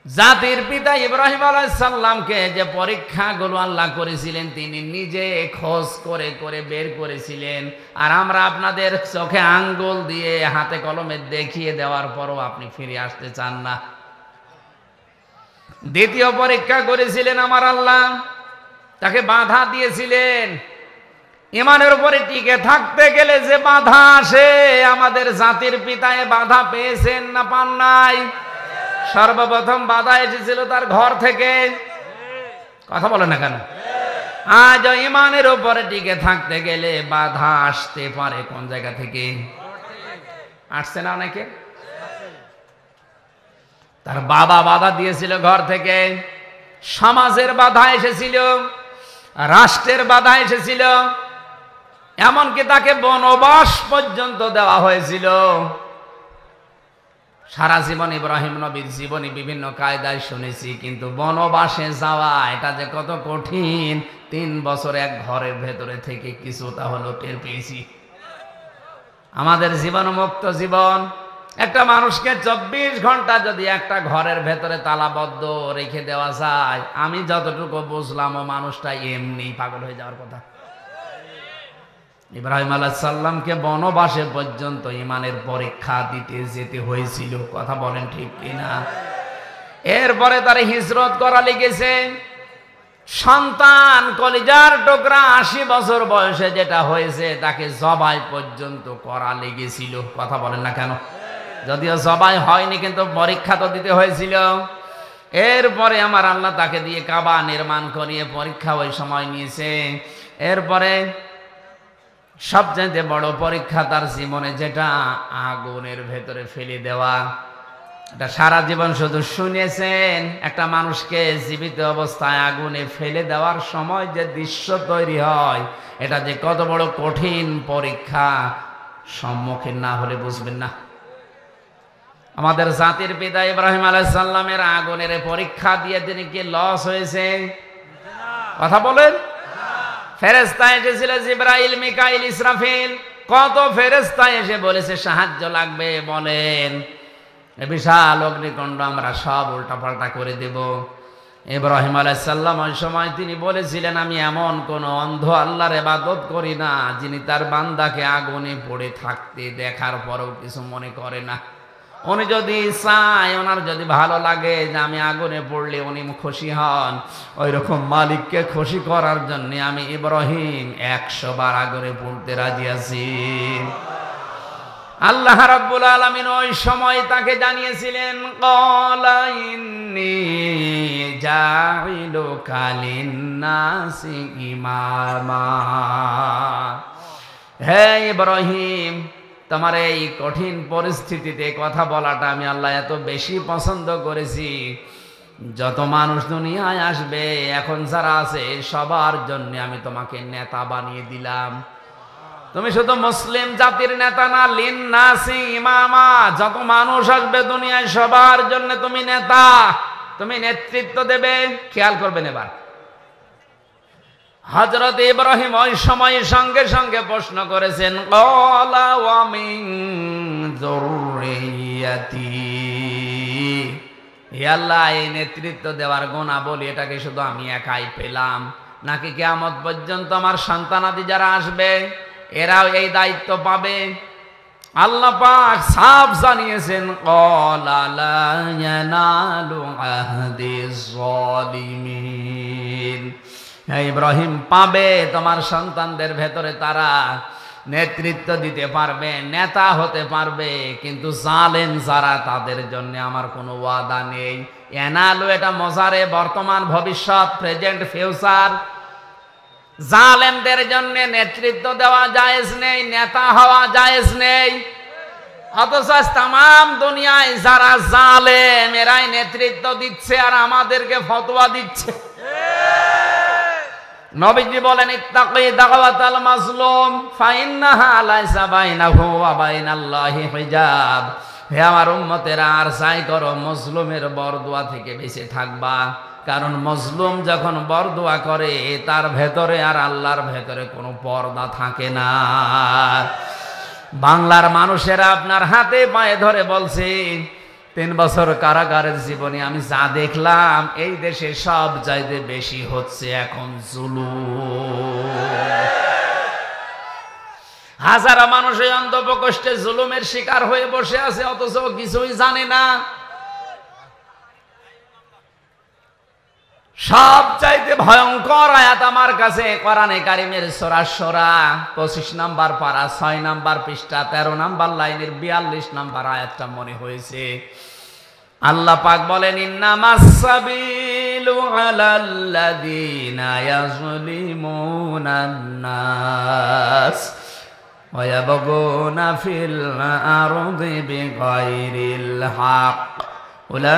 জাতির পিতা ইব্রাহিম আলাইহিস সালামকে যে পরীক্ষাগুলো আল্লাহ করেছিলেন, তিনি নিজে খোঁজ করে করে বের করেছিলেন। আর আমরা আপনাদের চোখে আঙ্গুল দিয়ে হাতে কলমে দেখিয়ে দেওয়ার পরও আপনি ফিরে আসতে চান না। দ্বিতীয় পরীক্ষা করেছিলেন আমার আল্লাহ, তাকে বাধা দিয়েছিলেন। ইমানের উপরে টিকে থাকতে গেলে যে বাধা আসে, আমাদের জাতির পিতায় বাধা পেয়েছেন না পান নাই? সর্বপ্রথম বাধা এসেছিল তার ঘর থেকে। কথা বলে না কেন? আজ ইমানের উপরে টিকে থাকতে গেলে বাধা আসতে পারে কোন জায়গা থেকে? আসছে না অনেকে? তার বাবা বাধা দিয়েছিল ঘর থেকে, সমাজের বাধা এসেছিল, রাষ্ট্রের বাধা এসেছিল, এমনকি তাকে বনবাস পর্যন্ত দেওয়া হয়েছিল। সারা জীবন ইব্রাহিম নবীর জীবনী বিভিন্ন কায়দায় শুনেছি, কিন্তু বনবাসে যাওয়া এটা যে কত কঠিন, 3 বছর এক ঘরের ভেতরে থেকে কিছুটা হলো টের পেয়েছি। আমাদের জীবন মুক্ত জীবন, একটা মানুষকে 24 ঘন্টা যদি একটা ঘরের ভেতরে তালাবদ্ধ রেখে দেওয়া যায়, আমি যতটুকু বুঝলাম ও মানুষটা এমনি পাগল হয়ে যাওয়ার কথা। ইব্রাহিম আলাইহিস সালামকে বনবাসে পর্যন্ত ঈমানের পরীক্ষা দিতে যেতে হয়েছিল, কথা বলেন ঠিক কিনা? এরপরে তার হিজরত করা লেগেছে। সন্তান কলিজার টুকরা 80 বছর বয়সে যেটা হয়েছে তাকে জবাই পর্যন্ত করা লেগেছিল, কথা বলেন না কেন? যদিও জবাই হয়নি কিন্তু পরীক্ষা তো দিতে হয়েছিল। এরপরে আমার আল্লাহ তাকে দিয়ে কাবা নির্মাণ করিয়ে পরীক্ষা ওই সময় নিয়েছে। এরপরে সবচেয়ে বড় পরীক্ষা তার জীবনে যেটা আগুনের ভেতরে ফেলে দেওয়া। এটা সারা জীবন শুধু শুনেছেন, একটা মানুষকে জীবিত অবস্থায় আগুনে ফেলে দেওয়ার সময় যে দৃশ্য তৈরি হয়, এটা যে কত বড় কঠিন পরীক্ষা সম্মুখীন না হলে বুঝবেন না। আমাদের জাতির পিতা ইব্রাহিম আলাইহিস সালামের আগুনের পরীক্ষা দিয়ে তিনি কি লস হয়েছে? কথা বলেন। ফেরেশতা এসেছিল, জিবরাইল, মিকাইল, ইসরাফিল, কত ফেরেশতা এসে বলেছে সাহায্য লাগবে, বলেন বিশাল অগ্নিকুণ্ড আমরা সব উল্টাপাল্টা করে দেব। ইব্রাহিম আলাইহিস সালাম ওই সময় তিনি বলেছিলেন, আমি এমন কোন অন্ধ আল্লাহর ইবাদত করি না যিনি তার বান্দাকে আগুনে পড়ে থাকতে দেখার পরেও কিছু মনে করে না। উনি যদি চায়, ওনার যদি ভালো লাগে যে আমি আগুনে পড়লে উনি খুশি হন, ওই রকম মালিককে খুশি করার জন্য আমি ইব্রাহিম 100 বার আগুনে পড়তে রাজি আছি। আল্লাহ রাব্বুল আলামিন ওই সময় তাকে জানিয়েছিলেন, ক্বালা ইন্নী জাইলুকা লিন্নাসি ইমামা। হে ইব্রাহিম, তোমার এই কঠিন পরিস্থিতিতে কথা বলাটা আমি আল্লাহ এত বেশি পছন্দ করেছি, যত মানুষ দুনিয়ায় আসবে এখন যারা আছে সবার জন্য আমি তোমাকে নেতা বানিয়ে দিলাম। তুমি শুধু মুসলিম জাতির নেতা না, লিন্নাসি ইমামা, যত মানুষ আসবে দুনিয়ায় সবার জন্য তুমি নেতা, তুমি নেতৃত্ব দেবে। খেয়াল করবেন এবার, হযরত ইব্রাহিম ওই সময় সঙ্গে সঙ্গে প্রশ্ন করেছেন, ক্বালা ওয়া মিন যুররিয়াতি। হে আল্লাহ, এই নেতৃত্ব দেওয়ার গুণাবলী এটাকে শুধু আমি একাই পেলাম নাকি কিয়ামত পর্যন্ত আমার সন্তানাদি যারা আসবে এরাও এই দায়িত্ব পাবে? আল্লাহ পাক সাফ জানিয়েছেন, ক্বালা লা ইয়ানালু আহদিজ যালিমিন। হে ইব্রাহিম, পাবে তোমার সন্তানদের ভেতরে তারা নেতৃত্ব দিতে পারবে, নেতা হতে পারবে, কিন্তু জালেম যারা তাদের জন্য আমার কোনো ওয়াদা নেই। এনালু এটা মজারে, বর্তমান, ভবিষ্যৎ, প্রেজেন্ট, ফিউচার। জালেমদের জন্য নেতৃত্ব দেওয়া জায়েজ নেই, নেতা হওয়া জায়েজ নেই। অথচ তামাম দুনিয়ায় যারা জালেম এরাই নেতৃত্ব দিচ্ছে আর আমাদেরকে ফতোয়া দিচ্ছে। নবীজি বলেন, ইত্তাকি দাওয়াতাল মাজলুম ফাইন্নাহা লাইসা বাইনাহু ওয়া বাইনাল্লাহি হিজাব। হে আমার উম্মতেরা, আর চাই করো মজলুমের বরদোয়া থেকে বেঁচে থাকবা, কারণ মজলুম যখন বরদোয়া করে তার ভেতরে আর আল্লাহর ভেতরে কোনো পর্দা থাকে না। বাংলার মানুষেরা আপনার হাতে পায়ে ধরে বলছে, 3 বছর কারাগারের জীবনে আমি যা দেখলাম, এই দেশে সব চাইতে বেশি হচ্ছে এখন জুলুম। হাজারো মানুষ এই অন্ধপ্রকোষ্ঠে জুলুমের শিকার হয়ে বসে আছে, অথচ কিছুই জানে না। সব চাইতে ভয়ঙ্কর আয়াত আমার কাছে কোরআনে কারিমের সূরা শুরা 25 নম্বর পারা 6 নম্বর পৃষ্ঠা 13 নম্বর লাইনের 42 নম্বর আয়াতটা মনে হয়েছে। আল্লাহ পাক বলেন, ইন্নামাস সাবিলু আলাল্লাযীনা ইয়াযলিমুনান নাস ওয়া ইয়াবগুনা ফিল আরদি বিগাইরিল হক উলাইকা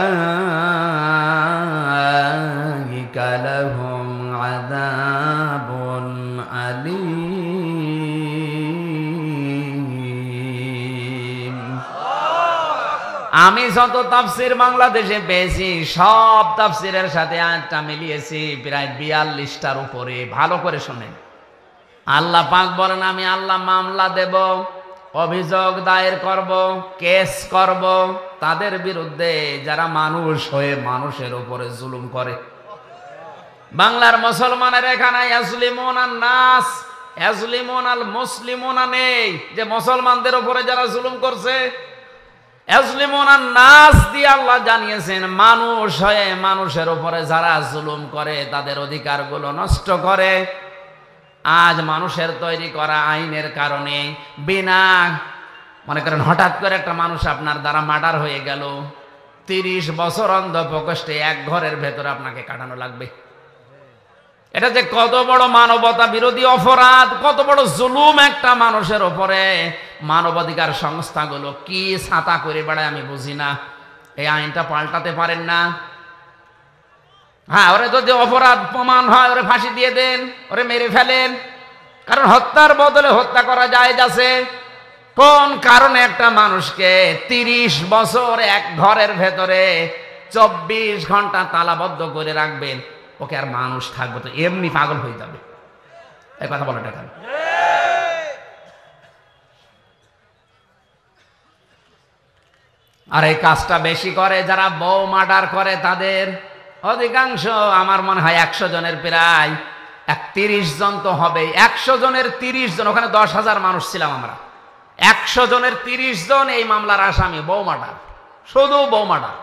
লাহুম আযাবুন আলীম। আমি যত তাফসীর বাংলাদেশে পেয়েছি সব তাফসীরের সাথে আয়াতটা মিলিয়েছি প্রায় 42টার উপরে। ভালো করে শুনেন, আল্লাহ পাক বলেন, আমি আল্লাহ মামলা দেব, অভিযোগ দায়ের করব, কেস করব তাদের বিরুদ্ধে যারা মানুষ হয়ে মানুষের উপরে জুলুম করে। বাংলার মুসলমানের এখানে ইয়াজলিমুনান নাস, ইয়াজলিমুন আল মুসলিমুনা নেই, যে মুসলমানদের উপরে যারা জুলুম করছে। ইয়াজলিমুন আন নাস দিয়ে আল্লাহ জানিয়েছেন, মানুষ হয়ে মানুষের উপরে যারা জুলুম করে, তাদের অধিকারগুলো নষ্ট করে। আজ মানুষের তৈরি করা আইনের কারণে বিনা, মনে করেন হঠাৎ করে একটা মানুষ আপনার দ্বারা মার্ডার হয়ে গেল, 30 বছর অন্ধ প্রকোষ্ঠে এক ঘরের ভেতরে আপনাকে কাটানো লাগবে। এটা যে কত বড় মানবতা বিরোধী অপরাধ, কত বড় জুলুম একটা মানুষের উপরে। মানবাধিকার সংস্থাগুলো কি ছাতা করে বেড়ায় আমি বুঝি না। এই আইনটা পাল্টাতে পারেন না? হ্যাঁ, ওরে যদি অপরাধ প্রমাণ হয় ওরে ফাঁসি দিয়ে দেন, ওরে মেরে ফেলেন, কারণ হত্যার বদলে হত্যা করা যায় আছে। কোন কারণে একটা মানুষকে 30 বছর এক ঘরের ভেতরে 24 ঘন্টা তালাবদ্ধ করে রাখবেন? ওকে আর মানুষ থাকবে তো, এমনি পাগল হয়ে যাবে। এই কথা বলো দেখেন। আর এই কাজটা বেশি করে যারা বউ মার্ডার করে, তাদের অধিকাংশ আমার মনে হয় 100 জনের প্রায় 30 জন তো হবে। 100 জনের 30 জন, ওখানে 10,000 মানুষ ছিলাম আমরা। 100 জনের 30 জন এই মামলার আসামি, বউ মার্ডার, শুধু বউ মার্ডার।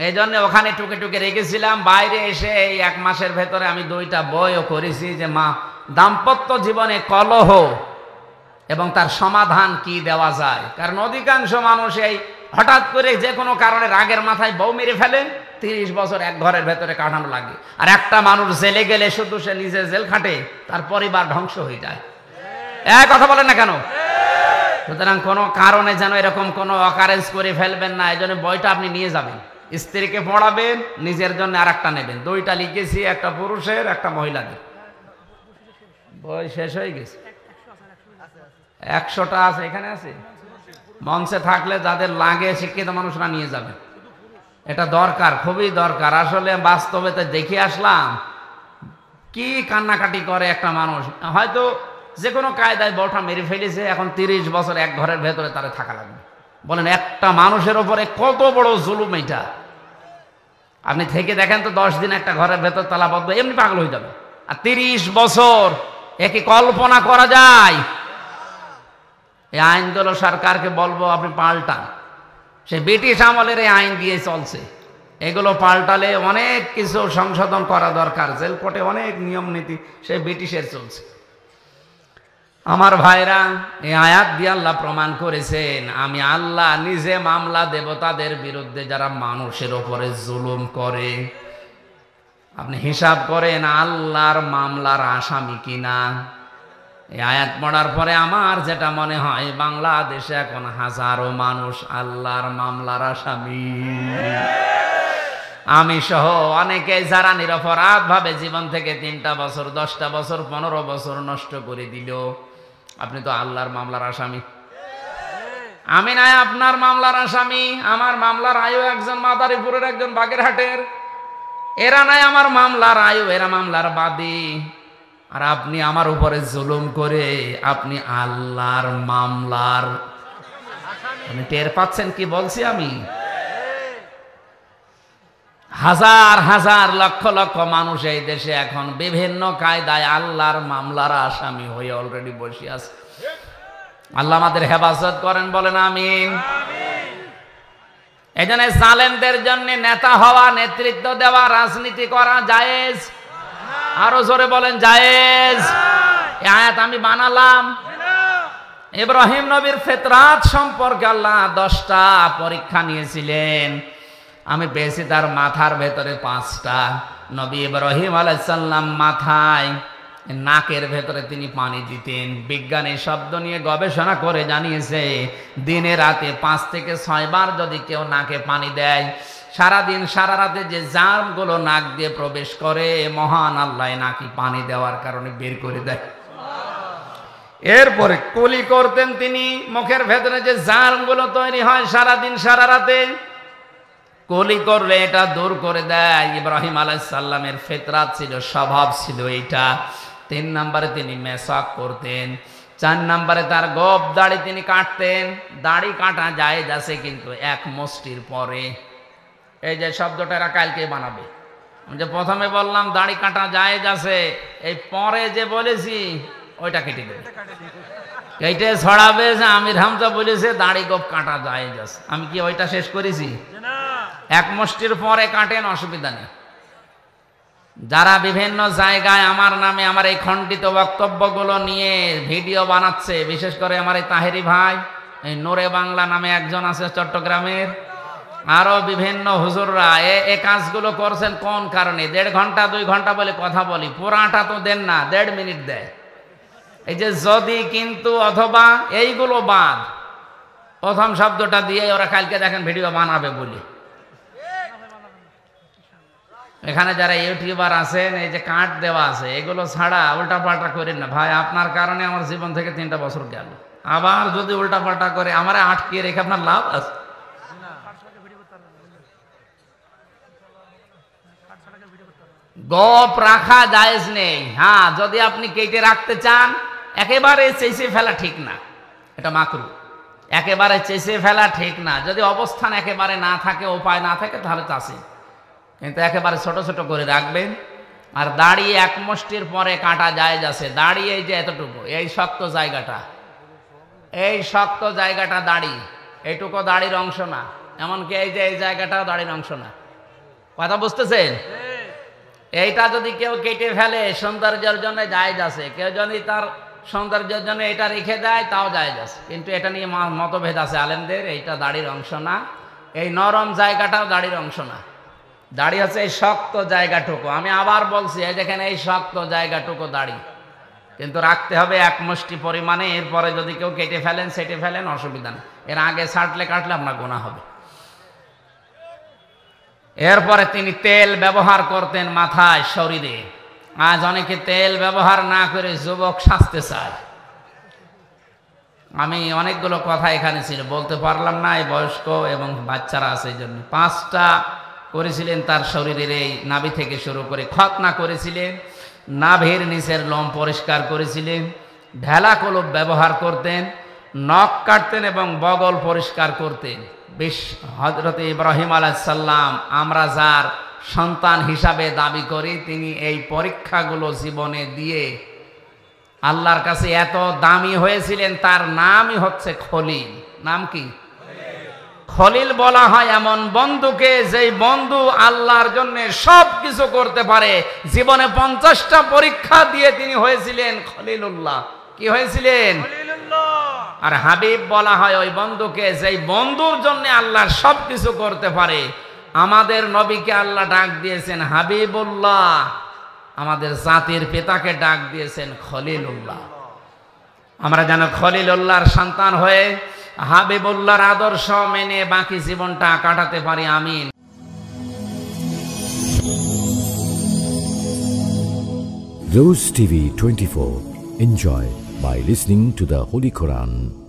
এই জন্য ওখানে টুকে টুকে রেখেছিলাম। বাইরে এসে এই 1 মাসের ভেতরে আমি 2টা বইও করেছি, যে দাম্পত্য জীবনে কলহ এবং তার সমাধান কি দেওয়া যায়। কারণ অধিকাংশ মানুষ এই হঠাৎ করে যে কোনো কারণে রাগের মাথায় বউ মেরে ফেলেন, 30 বছর এক ঘরের ভেতরে কাটানো লাগে। আর একটা মানুষ জেলে গেলে শুধু সে নিজে জেল খাটে, তার পরিবার ধ্বংস হয়ে যায়। কথা বলেন না কেন? সুতরাং কোনো কারণে যেন এরকম কোনো অকারেন্স করে ফেলবেন না। এই জন্য বইটা আপনি নিয়ে যাবেন, স্ত্রীকে পড়াবেন, নিজের জন্য আর একটা নেবেন। 2টা লিখেছি, একটা পুরুষের একটা মহিলাদের। বই শেষ হয়ে গেছে। 100টা আছে, এখানে আছে। মঞ্চে থাকলে যাদের লাগে শিক্ষিত মানুষরা নিয়ে যাবেন। এটা দরকার, খুবই দরকার। আসলে বাস্তবে তো দেখে আসলাম কি কান্নাকাটি করে একটা মানুষ। হয়তো যে কোনো কায়দায় বউটা মেরে ফেলেছে, এখন 30 বছর এক ঘরের ভেতরে তারা থাকা লাগবে। বলেন একটা মানুষের উপরে কত বড় জুলুম এটা। আপনি থেকে দেখেন তো, 10 দিন একটা ঘরের ভেতর তালাবদ্ধ, এমনি পাগল হয়ে যাবে। আর 30 বছর, একে কল্পনা করা যায়? এই আইনগুলো সরকারকে বলবো আপনি পাল্টান। সে ব্রিটিশ আমলের এই আইন দিয়ে চলছে, এগুলো পাল্টালে অনেক কিছু সংশোধন করা দরকার। জেল কোর্টে অনেক নিয়ম নীতি সে ব্রিটিশের চলছে। আমার ভাইরা, এই আয়াত দিয়ে আল্লাহ প্রমাণ করেছেন, আমি আল্লাহ নিজে মামলা দেব তাদের বিরুদ্ধে যারা মানুষের ওপরে জুলুম করে। আপনি হিসাব করেন আল্লাহর মামলার আসামি কিনা। এই আয়াত পড়ার পরে আমার যেটা মনে হয়, বাংলাদেশে এখন হাজারো মানুষ আল্লাহর মামলার আসামি। আমি সহ অনেকে যারা নিরপরাধ ভাবে জীবন থেকে 3টা বছর, 10টা বছর, 15 বছর নষ্ট করে দিল, আপনি তো আল্লাহর মামলার আসামি। আমি নাই আপনার মামলার আসামি। আমার মামলার আয়ু একজন মাদারীপুরের, একজন বাগেরহাটের। এরা নাই আমার মামলার আয়ু, এরা মামলার বাদী। আর আপনি আমার উপরে জুলুম করে আপনি আল্লাহর মামলার, আপনি টের পাচ্ছেন কি বলছি আমি? হাজার হাজার লক্ষ লক্ষ মানুষ এই দেশে এখন বিভিন্ন কায়দায় আল্লাহর মামলার আসামি হয়ে অলরেডি বসে আছে। আল্লাহ আমাদের হেফাজত করেন, বলেন আমিন। এই জন্য জালেমদের জন্য নেতা হওয়া, নেতৃত্ব দেওয়া, রাজনীতি করা জায়েজ। আরো জোরে বলেন জায়েজ। এই আয়াত আমি বানালাম। ইব্রাহিম নবীর ফিতরাত সম্পর্কে আল্লাহ 10টা পরীক্ষা নিয়েছিলেন। আমি পেয়েছি তার মাথার ভেতরে 5টা। নবী ইব্রাহিম আলাইহিস সালাম মাথায়, নাকের ভেতরে তিনি পানি দিতেন। বিজ্ঞানী শব্দ নিয়ে গবেষণা করে জানিয়েছে, দিনে রাতে 5 থেকে 6 বার যদি কেউ নাকে পানি দেয়, সারাদিন সারা রাতে যে জার্মগুলো নাক দিয়ে প্রবেশ করে, মহান আল্লাহ নাকি পানি দেওয়ার কারণে বের করে দেয়। এরপরে কুলি করতেন তিনি, মুখের ভেতরে যে জার্মগুলো তৈরি হয় সারাদিন সারা রাতে, কুলি করলে এটা দূর করে দেয়। ইব্রাহিম আলাইহিস সালামের ফিতরাত ছিল, স্বভাব ছিল এইটা। 3 নম্বরে তিনি মেসাক করতেন। 4 নম্বরে তার গোঁফ দাড়ি তিনি কাটতেন। দাড়ি কাটা জায়েজ আছে, কিন্তু 1 মুষ্টির পরে। এই যে শব্দটা এরা কালকে বানাবে। আমি যে প্রথমে বললাম দাড়ি কাটা জায়েজ আছে, এই পরে যে বলেছি ওইটা কেটে দেবে, কেটে ছড়াবে যে আমির হামজা বলেছে দাড়ি গোপ কাটা যায় যাস। আমি কি ওইটা শেষ করেছি? এক মুষ্টির পরে কাটেন, অসুবিধা নেই। যারা বিভিন্ন জায়গায় আমার নামে আমার এই খণ্ডিত বক্তব্যগুলো নিয়ে ভিডিও বানাচ্ছে, বিশেষ করে আমার এই তাহেরি ভাই, এই নোরে বাংলা নামে একজন আছে চট্টগ্রামের, আরো বিভিন্ন হুজুররা এ কাজগুলো করছেন কোন কারণে? 1.5 ঘন্টা 2 ঘন্টা বলে কথা বলি, পুরাটা তো দেন না, 1.5 মিনিট দেয়। এই যে যদি, কিন্তু, অথবা এইগুলো বাদ, প্রথম শব্দটা দিয়ে ওরা কালকে দেখেন ভিডিও বানাবে বলি। এখানে যারা ইউটিউবার আছেন, এই যে কাট দেওয়া আছে, এগুলো ছাড়া উল্টা পাল্টা করেন না ভাই। আপনার কারণে আমার জীবন থেকে 3টা বছর গেল, আবার যদি উল্টা পাল্টা করে আমার আটকিয়ে রেখে আপনার লাভ আছে? গপ রাখা জায়েজ নেই। হ্যাঁ, যদি আপনি কেটে রাখতে চান, একেবারে চেঁচে ফেলা ঠিক না, এটা মাকরু। একেবারে চেঁচে ফেলা ঠিক না। যদি অবস্থান একেবারে না থাকে, উপায় না থাকে, তাহলে চাষে, কিন্তু একেবারে ছোট ছোট করে রাখবেন। আর দাড়ি এক মুষ্টির পরে কাটা জায়েজ আছে। দাড়ি এই যে এতটুকু, এই শক্ত জায়গাটা, এই শক্ত জায়গাটা দাড়ি, এইটুকু দাড়ির অংশ না। এমনকি এই যে এই জায়গাটাও দাড়ির অংশ না। কথা বুঝতেছেন? এইটা যদি কেউ কেটে ফেলে সৌন্দর্যের জন্য জায়েজ আছে, কেউ যদি তার সৌন্দর্যের জন্য এটা রেখে দেয় তাও জায়েজ আছে, কিন্তু এটা নিয়ে মতভেদ আছে আলেমদের। এইটা দাড়ির অংশ না, এই নরম জায়গাটাও দাড়ির অংশ না। দাড়ি হচ্ছে এই শক্ত জায়গাটুকু। আমি আবার বলছি, এই দেখেন এই শক্ত জায়গাটুকু দাড়ি, কিন্তু রাখতে হবে এক মুষ্টি পরিমাণে। এরপরে যদি কেউ কেটে ফেলেন, সেটে ফেলেন, অসুবিধা নেই। এর আগে ছাটলে কাটলে আপনার গুনাহ হবে। এরপরে তিনি তেল ব্যবহার করতেন মাথায়, শরীরে। আজ অনেকে তেল ব্যবহার না করে যুবক সাজতে চায়। আমি অনেকগুলো কথা এখানে ছিল, বলতে পারলাম না, এই বয়স্ক এবং বাচ্চারা আছে, এই জন্য 5টা করেছিলেন তার শরীরের, এই নাভি থেকে শুরু করে খতনা করেছিলেন, নাভির নিচের লোম পরিষ্কার করেছিলেন, ঢেলা কলব ব্যবহার করতেন, নখ কাটতেন এবং বগল পরিষ্কার করতেন। হযরত ইব্রাহিম আলাইহিস সালাম, আমরা যার সন্তান হিসাবে দাবি করি, তিনি এই পরীক্ষাগুলো জীবনে দিয়ে আল্লাহর কাছে এত দামি হয়েছিলেন। তার নামই হচ্ছে খলিল। নাম কি? খলিল বলা হয় এমন বন্ধুকে, যেই বন্ধু আল্লাহর জন্য সব কিছু করতে পারে। জীবনে 50টা পরীক্ষা দিয়ে তিনি হয়েছিলেন খলিলুল্লাহ। কি হয়েছিলেন? আর হাবিব বলা হয় ওই বন্ধুকে, যেই বন্ধুর জন্য আল্লাহর সব কিছু করতে পারে। আমাদের নবীকে আল্লাহ ডাক দিয়েছেন হাবিবুল্লাহ, আমাদের জাতির পিতাকে ডাক দিয়েছেন খলিলুল্লাহ। আমরা যেন খলিলুল্লাহর সন্তান হয়ে হাবিবুল্লাহর আদর্শ মেনে বাকি জীবনটা কাটাতে পারি। আমিন। Rose TV 24. Enjoy by listening to the Holy Quran.